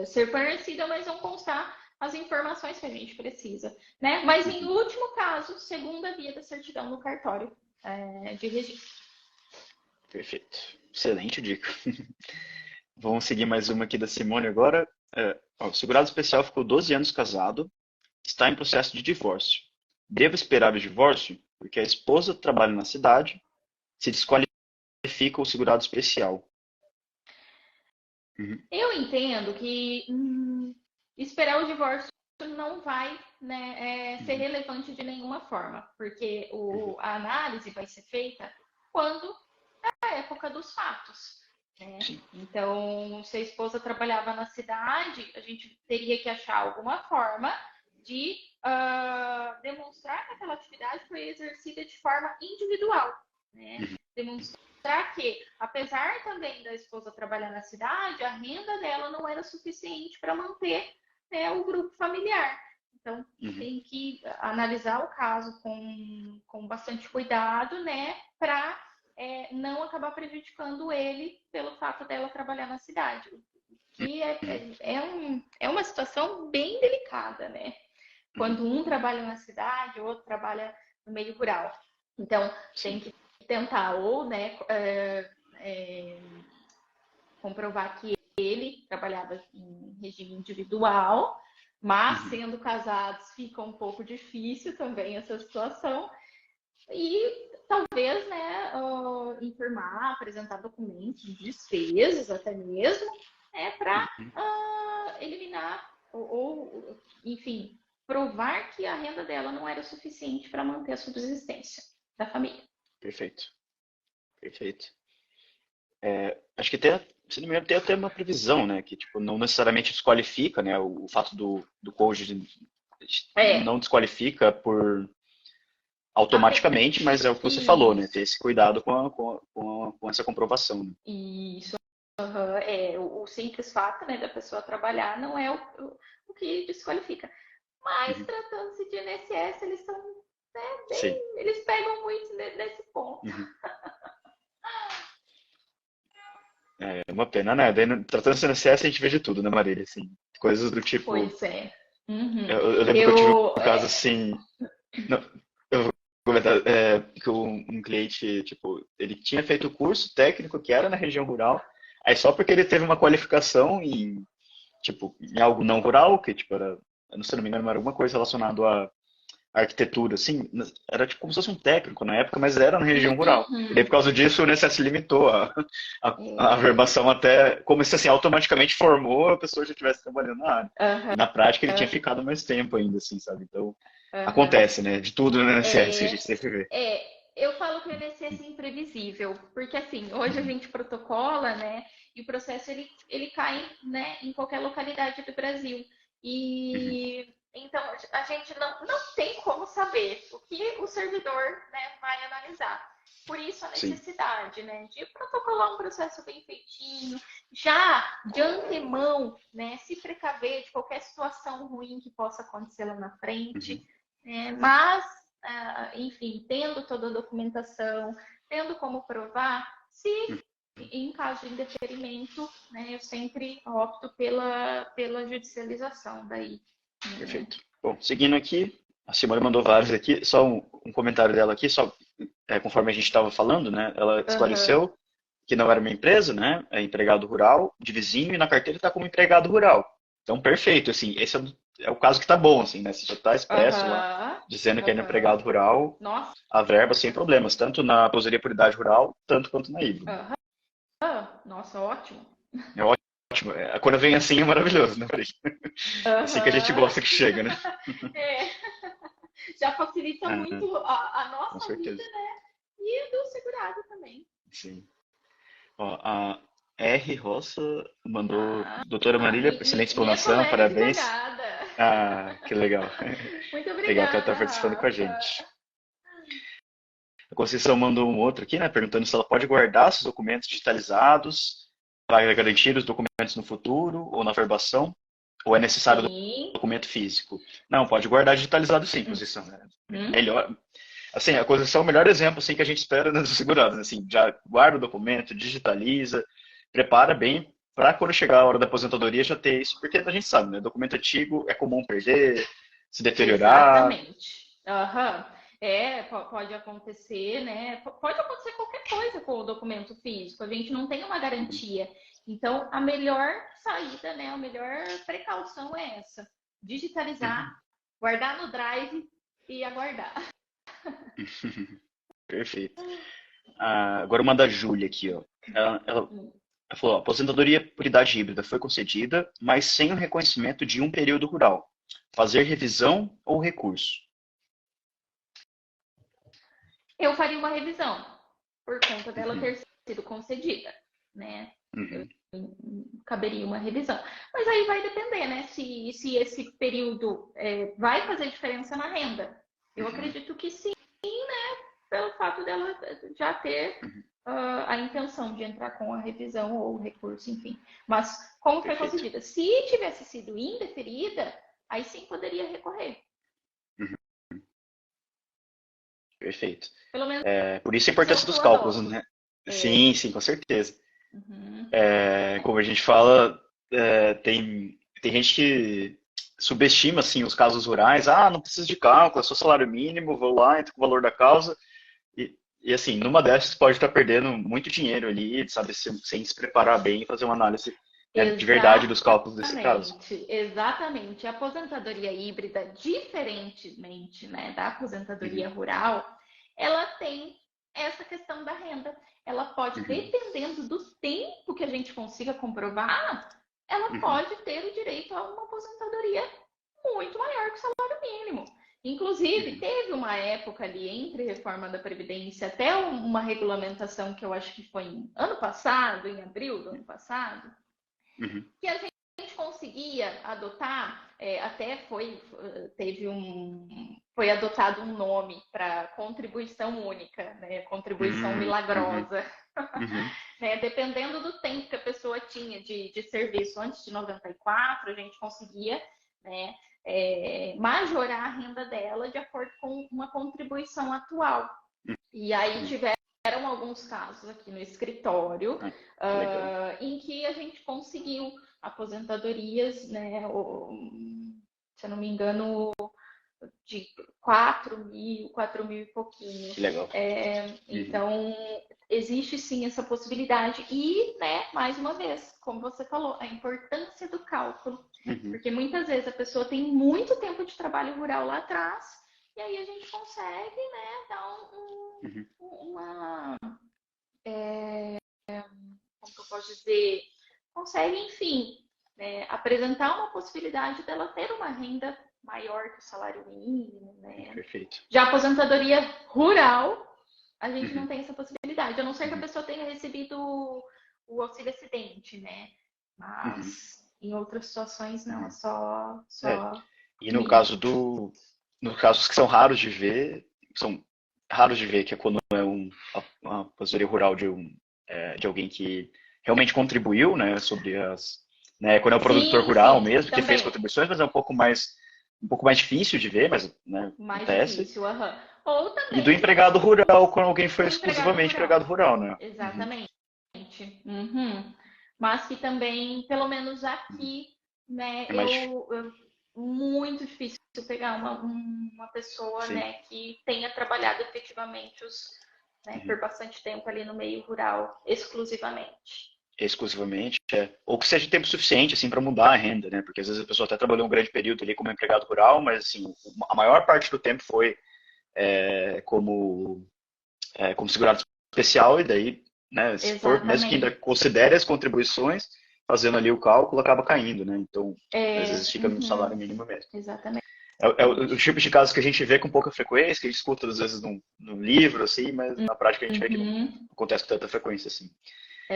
[SPEAKER 2] ser parecida, mas não constar as informações que a gente precisa, né? Mas em
[SPEAKER 1] uhum.
[SPEAKER 2] último caso, segunda via da certidão no cartório de registro.
[SPEAKER 1] Perfeito. Excelente dica. Vamos seguir mais uma aqui da Simone agora. O segurado especial ficou 12 anos casado, está em processo de divórcio. Devo esperar o divórcio? Porque a esposa trabalha na cidade, se desqualifica o segurado especial. Uhum,
[SPEAKER 2] Eu entendo que esperar o divórcio não vai, né, ser
[SPEAKER 1] uhum,
[SPEAKER 2] relevante de nenhuma forma, porque
[SPEAKER 1] uhum.
[SPEAKER 2] a análise vai ser feita quando é a época dos fatos. Né?
[SPEAKER 1] Sim.
[SPEAKER 2] Então, se a esposa trabalhava na cidade, a gente teria que achar alguma forma de demonstrar que aquela atividade foi exercida de forma individual. Né?
[SPEAKER 1] Uhum,
[SPEAKER 2] Demonstrar que, apesar também da esposa trabalhar na cidade, a renda dela não era suficiente para manter, né, o grupo familiar. Então,
[SPEAKER 1] uhum,
[SPEAKER 2] tem que analisar o caso com bastante cuidado, né, para não acabar prejudicando ele pelo fato dela trabalhar na cidade. Que
[SPEAKER 1] uhum,
[SPEAKER 2] é uma situação bem delicada, né?
[SPEAKER 1] uhum.
[SPEAKER 2] Quando um trabalha na cidade, o outro trabalha no meio rural. Então, tem
[SPEAKER 1] Sim.
[SPEAKER 2] que tentar ou, né, comprovar que ele trabalhava em regime individual, mas
[SPEAKER 1] Uhum,
[SPEAKER 2] sendo casados fica um pouco difícil também essa situação. E talvez, né, informar, apresentar documentos de despesas até mesmo, para
[SPEAKER 1] uhum.
[SPEAKER 2] eliminar enfim, provar que a renda dela não era suficiente para manter a subsistência da família.
[SPEAKER 1] Perfeito, perfeito. Acho que tem, se não me engano, tem até uma previsão, né? Que tipo, não necessariamente desqualifica, né? O fato do cônjuge
[SPEAKER 2] É,
[SPEAKER 1] não desqualifica por
[SPEAKER 2] ape-
[SPEAKER 1] automaticamente, mas é o que você falou, né?
[SPEAKER 2] isso,
[SPEAKER 1] Ter esse cuidado com essa comprovação, né?
[SPEAKER 2] isso. O simples fato, né, da pessoa trabalhar não é o que desqualifica. Mas
[SPEAKER 1] Uhum.
[SPEAKER 2] tratando-se de INSS, eles são, né,
[SPEAKER 1] Sim.
[SPEAKER 2] eles pegam muito nesse ponto.
[SPEAKER 1] Uhum. É uma pena, né? Daí, tratando de INSS, a gente vê de tudo, né, Marília? Assim, coisas do tipo.
[SPEAKER 2] Pois é. Uhum.
[SPEAKER 1] Eu lembro que eu tive
[SPEAKER 2] Eu,
[SPEAKER 1] um caso assim. Não, eu vou comentar, que um cliente, tipo, ele tinha feito o curso técnico que era na região rural, aí só porque ele teve uma qualificação em, tipo, em algo não rural, que, tipo, era, eu não sei, não me engano, era alguma coisa relacionada à arquitetura, assim, era tipo como se fosse um técnico na época, mas era na região rural. E daí,
[SPEAKER 2] uhum.
[SPEAKER 1] por causa disso, o INSS limitou a
[SPEAKER 2] É,
[SPEAKER 1] verbação até, como se, assim, automaticamente formou a pessoa já estivesse trabalhando na área. E
[SPEAKER 2] aham,
[SPEAKER 1] na prática ele tinha ficado mais tempo ainda, assim, sabe? Então,
[SPEAKER 2] aham.
[SPEAKER 1] acontece, né? De tudo no INSS, a gente
[SPEAKER 2] É,
[SPEAKER 1] sempre vê.
[SPEAKER 2] eu falo que o INSS é imprevisível, porque assim, hoje a
[SPEAKER 1] Uhum,
[SPEAKER 2] gente protocola, né, e o processo ele cai, né, em qualquer localidade do Brasil.
[SPEAKER 1] uhum,
[SPEAKER 2] E então a gente não tem como saber o que o servidor, né, vai analisar. Por isso a
[SPEAKER 1] sim.
[SPEAKER 2] necessidade, né, de protocolar um processo bem feitinho, já de antemão, né, se precaver de qualquer situação ruim que possa acontecer lá na frente.
[SPEAKER 1] Uhum,
[SPEAKER 2] Mas, enfim, tendo toda a documentação, tendo como provar, se
[SPEAKER 1] uhum,
[SPEAKER 2] em caso de indeferimento, né, eu sempre opto pela judicialização daí. Né?
[SPEAKER 1] perfeito. Bom, seguindo aqui, a Simone mandou vários aqui, só um comentário dela aqui, só conforme a gente estava falando, né? Ela
[SPEAKER 2] Aham,
[SPEAKER 1] esclareceu que não era uma empresa, né? É empregado rural, de vizinho, e na carteira está como empregado rural. Então, perfeito, assim, esse é o caso que está bom, assim, né? Se já está expresso lá,
[SPEAKER 2] aham,
[SPEAKER 1] dizendo que é
[SPEAKER 2] aham.
[SPEAKER 1] empregado rural,
[SPEAKER 2] Nossa,
[SPEAKER 1] a verba sem problemas, tanto na aposentadoria por idade rural, tanto quanto na híbrida.
[SPEAKER 2] aham, nossa, ótimo.
[SPEAKER 1] É ótimo. Quando vem assim é maravilhoso, né, Maria? Assim que a gente
[SPEAKER 2] Aham.
[SPEAKER 1] gosta que chega, né?
[SPEAKER 2] É, já facilita
[SPEAKER 1] Ah,
[SPEAKER 2] muito a
[SPEAKER 1] com
[SPEAKER 2] nossa vida,
[SPEAKER 1] certeza.
[SPEAKER 2] né? E do segurado também.
[SPEAKER 1] Sim. Ó, a R. Roça mandou,
[SPEAKER 2] Ah,
[SPEAKER 1] doutora Marília, excelente
[SPEAKER 2] minha
[SPEAKER 1] explanação,
[SPEAKER 2] colega
[SPEAKER 1] parabéns.
[SPEAKER 2] advogada.
[SPEAKER 1] Ah, que legal.
[SPEAKER 2] Muito
[SPEAKER 1] Legal que ela
[SPEAKER 2] obrigada,
[SPEAKER 1] está participando com a
[SPEAKER 2] Rafa.
[SPEAKER 1] gente. A Conceição mandou um outro aqui, né, perguntando se ela pode guardar seus documentos digitalizados para garantir os documentos no futuro ou na verbação, ou é necessário
[SPEAKER 2] Sim.
[SPEAKER 1] documento físico? Não, pode guardar digitalizado sim, Conceição.
[SPEAKER 2] Uhum.
[SPEAKER 1] Melhor, assim, a Conceição é o melhor exemplo assim, que a gente espera nas seguradas. Assim, já guarda o documento, digitaliza, prepara bem para quando chegar a hora da aposentadoria já ter isso, porque a gente sabe, né? Documento antigo é comum perder, se deteriorar.
[SPEAKER 2] Exatamente. Aham. Pode acontecer, né? Pode acontecer qualquer coisa com o documento físico. A gente não tem uma
[SPEAKER 1] Uhum,
[SPEAKER 2] garantia. Então, a melhor saída, né? A melhor precaução é essa: digitalizar,
[SPEAKER 1] uhum.
[SPEAKER 2] guardar no Drive e aguardar.
[SPEAKER 1] Perfeito. Agora uma da Júlia aqui, ó. Ela falou, ó, aposentadoria por idade híbrida foi concedida, mas sem o reconhecimento de um período rural. Fazer revisão ou recurso?
[SPEAKER 2] Eu faria uma revisão por conta dela
[SPEAKER 1] Uhum,
[SPEAKER 2] ter sido concedida, né?
[SPEAKER 1] uhum,
[SPEAKER 2] Caberia uma revisão. Mas aí vai depender, né? Se esse período vai fazer diferença na renda. Eu
[SPEAKER 1] uhum,
[SPEAKER 2] acredito que sim, pelo fato dela já ter
[SPEAKER 1] uhum.
[SPEAKER 2] a intenção de entrar com a revisão ou o recurso, enfim. Mas como foi
[SPEAKER 1] Perfeito.
[SPEAKER 2] concedida? Se tivesse sido indeferida, aí sim poderia recorrer.
[SPEAKER 1] Uhum, perfeito.
[SPEAKER 2] Pelo menos
[SPEAKER 1] Por isso a
[SPEAKER 2] é o
[SPEAKER 1] importância
[SPEAKER 2] que
[SPEAKER 1] dos
[SPEAKER 2] eu
[SPEAKER 1] cálculos,
[SPEAKER 2] adoto.
[SPEAKER 1] né?
[SPEAKER 2] É,
[SPEAKER 1] Sim, sim, com certeza.
[SPEAKER 2] uhum,
[SPEAKER 1] Como a gente fala, tem gente que subestima assim, os casos rurais. Ah, não preciso de cálculo, é só salário mínimo, vou lá, entro com o valor da causa. E assim, numa dessas pode estar perdendo muito dinheiro ali, sabe, sem se preparar bem e fazer uma análise, né, de verdade dos cálculos desse caso.
[SPEAKER 2] exatamente, exatamente. A aposentadoria híbrida, diferentemente, né, da aposentadoria
[SPEAKER 1] Uhum,
[SPEAKER 2] rural, ela tem essa questão da renda. Ela pode,
[SPEAKER 1] uhum,
[SPEAKER 2] dependendo do tempo que a gente consiga comprovar, ela
[SPEAKER 1] uhum,
[SPEAKER 2] pode ter o direito a uma aposentadoria muito maior que o salário mínimo. Inclusive, teve uma época ali entre reforma da Previdência até uma regulamentação que eu acho que foi em ano passado, em abril do ano passado, que a gente conseguia adotar, até foi adotado um nome para contribuição única, né? Contribuição milagrosa. Né? Dependendo do tempo que a pessoa tinha de serviço antes de 94, a gente conseguia, né, majorar a renda dela de acordo com uma contribuição atual. E aí tiveram alguns casos aqui no escritório em que a gente conseguiu aposentadorias, né, se eu não me engano, de 4 mil e pouquinho.
[SPEAKER 1] Legal.
[SPEAKER 2] Então, existe sim essa possibilidade. E, né, mais uma vez, como você falou, a importância do cálculo. Porque muitas vezes a pessoa tem muito tempo de trabalho rural lá atrás, e aí a gente consegue, né, dar uma... como que eu posso dizer? Consegue, enfim, apresentar uma possibilidade dela ter uma renda maior que o salário mínimo, né?
[SPEAKER 1] Perfeito.
[SPEAKER 2] Já a aposentadoria rural, a gente não tem essa possibilidade, a não ser que a pessoa tenha recebido o auxílio acidente, né? Mas em outras situações não, é só...
[SPEAKER 1] E no caso nos casos que são raros de ver que quando é uma aposentadoria rural de alguém que realmente contribuiu, né, sobre né, quando é um produtor rural mesmo, também, que fez contribuições, mas é um pouco mais difícil de ver, mas, né,
[SPEAKER 2] mais
[SPEAKER 1] acontece.
[SPEAKER 2] Difícil, Ou também,
[SPEAKER 1] e do empregado rural, quando alguém foi exclusivamente empregado rural, né?
[SPEAKER 2] Exatamente. Mas que também, pelo menos aqui, né, muito difícil pegar uma pessoa, né, que tenha trabalhado efetivamente por bastante tempo ali no meio rural, exclusivamente,
[SPEAKER 1] ou que seja tempo suficiente assim para mudar a renda, né? Porque às vezes a pessoa até trabalhou um grande período ali como empregado rural, mas assim a maior parte do tempo foi como segurado especial, e daí, né, se for, mesmo que ainda considere as contribuições, fazendo ali o cálculo, acaba caindo, né? Então, às vezes fica no salário mínimo mesmo.
[SPEAKER 2] Exatamente.
[SPEAKER 1] É o tipo de caso que a gente vê com pouca frequência, que a gente escuta às vezes num livro, assim, mas na prática a gente vê que não acontece com tanta frequência, assim.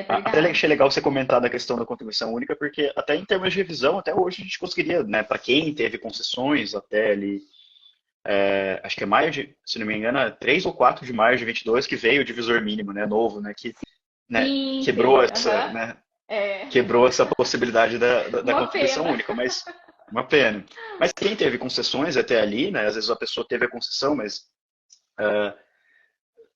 [SPEAKER 1] Até achei legal você comentar da questão da contribuição única, porque até em termos de revisão, até hoje a gente conseguiria, né, para quem teve concessões até ali, acho que é maio se não me engano, 3 ou 4 de maio de 22 que veio o divisor mínimo, né, novo, né, que quebrou essa, né, quebrou essa possibilidade da contribuição única, mas uma pena. Mas quem teve concessões até ali, né, às vezes a pessoa teve a concessão, mas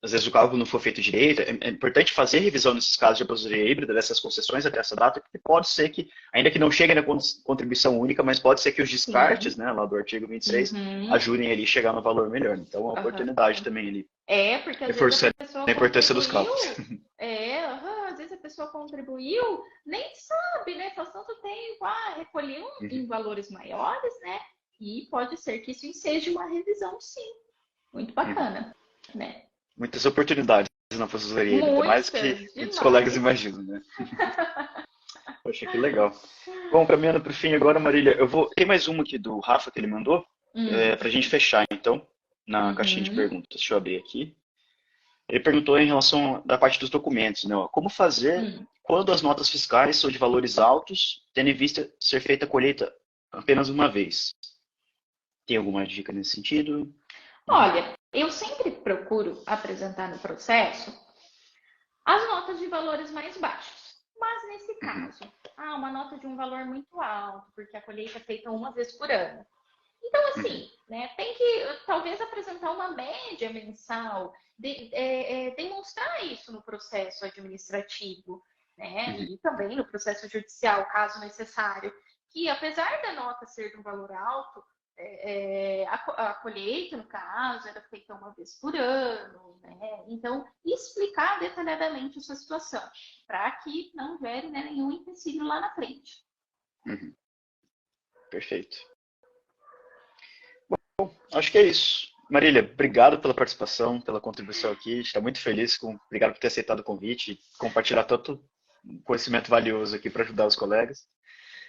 [SPEAKER 1] às vezes o cálculo não foi feito direito. É importante fazer revisão nesses casos de aposentadoria híbrida, dessas concessões até essa data, porque pode ser que, ainda que não chegue na contribuição única, mas pode ser que os descartes, né, lá do artigo 26, ajudem ali a chegar no valor melhor. Então, é uma oportunidade também ali.
[SPEAKER 2] Porque às vezes a pessoa
[SPEAKER 1] a importância dos cálculos.
[SPEAKER 2] Às vezes a pessoa contribuiu, nem sabe, né? Faz tanto tempo, recolheu em valores maiores, né? E pode ser que isso seja uma revisão, sim. Muito bacana, né?
[SPEAKER 1] Muitas oportunidades na aposentadoria híbrida, mais que muitos colegas imaginam, né? Poxa, que legal. Bom, caminhando para o fim agora, Marília, tem mais uma aqui do Rafa que ele mandou, para a gente fechar, então, na caixinha de perguntas. Deixa eu abrir aqui. Ele perguntou em relação da parte dos documentos, né? Como fazer quando as notas fiscais são de valores altos, tendo em vista ser feita a colheita apenas uma vez? Tem alguma dica nesse sentido?
[SPEAKER 2] Olha, eu sempre procuro apresentar no processo as notas de valores mais baixos. Mas nesse caso, uma nota de um valor muito alto, porque a colheita é feita uma vez por ano. Então, assim, né, tem que talvez apresentar uma média mensal, demonstrar isso no processo administrativo, né, e também no processo judicial, caso necessário, que apesar da nota ser de um valor alto, a colheita, no caso, era feita uma vez por ano, né? Então, explicar detalhadamente a sua situação, para que não gere, né, nenhum empecilho lá na frente.
[SPEAKER 1] Perfeito. Bom, acho que é isso. Marília, obrigado pela participação, pela contribuição aqui. A gente está muito feliz. Obrigado por ter aceitado o convite e compartilhar tanto conhecimento valioso aqui para ajudar os colegas.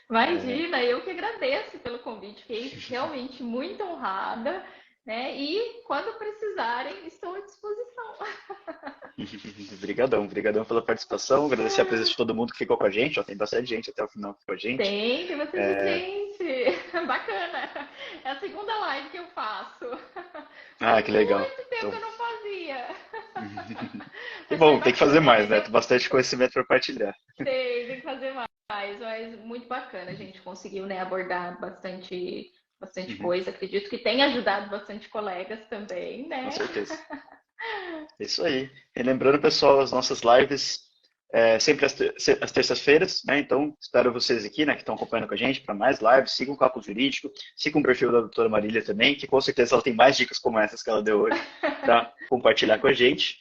[SPEAKER 2] Imagina, eu que agradeço pelo convite. Fiquei realmente muito honrada. né? E quando precisarem, estou à disposição.
[SPEAKER 1] Obrigadão pela participação. Agradecer a presença de todo mundo que ficou com a gente. Ó, tem bastante gente até o final que ficou com a gente.
[SPEAKER 2] Tem bastante gente. Bacana. É a segunda live que eu faço.
[SPEAKER 1] Ah,
[SPEAKER 2] Faz
[SPEAKER 1] que legal.
[SPEAKER 2] muito tempo
[SPEAKER 1] Então,
[SPEAKER 2] que eu não fazia.
[SPEAKER 1] que
[SPEAKER 2] Mas foi
[SPEAKER 1] bom, tem que fazer
[SPEAKER 2] bacana,
[SPEAKER 1] mais, né?
[SPEAKER 2] rendeu.
[SPEAKER 1] Tem bastante conhecimento para partilhar.
[SPEAKER 2] Tem que fazer mais. Mas muito bacana. A gente conseguiu, né, abordar bastante
[SPEAKER 1] Uhum,
[SPEAKER 2] coisa. Acredito que tem ajudado bastante colegas também,
[SPEAKER 1] com
[SPEAKER 2] né?
[SPEAKER 1] certeza. É isso aí. E lembrando, pessoal, as nossas lives sempre às terças-feiras, né? Então, espero vocês aqui, né, que estão acompanhando com a gente para mais lives. Sigam o Cálculo Jurídico, sigam o perfil da doutora Marília também, que com certeza ela tem mais dicas como essas que ela deu hoje para compartilhar com a gente.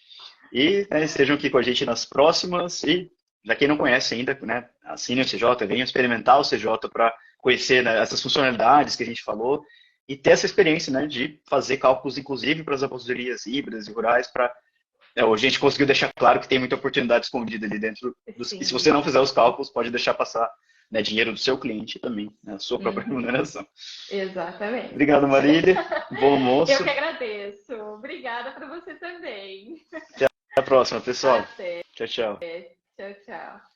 [SPEAKER 1] E né, estejam aqui com a gente nas próximas. E, para quem não conhece ainda, né, assine o CJ, venham experimentar o CJ para conhecer, né, essas funcionalidades que a gente falou e ter essa experiência, né, de fazer cálculos, inclusive para as aposentadorias híbridas e rurais, para hoje a gente conseguiu deixar claro que tem muita oportunidade escondida ali dentro e se você
[SPEAKER 2] Sim.
[SPEAKER 1] não fizer os cálculos, pode deixar passar, né, dinheiro do seu cliente também, né, a sua própria
[SPEAKER 2] Uhum.
[SPEAKER 1] remuneração.
[SPEAKER 2] Exatamente.
[SPEAKER 1] Obrigado, Marília. Bom
[SPEAKER 2] Eu
[SPEAKER 1] almoço.
[SPEAKER 2] que agradeço. Obrigada para você também.
[SPEAKER 1] Até a próxima, pessoal.
[SPEAKER 2] Até.
[SPEAKER 1] Tchau, tchau.
[SPEAKER 2] Tchau, tchau.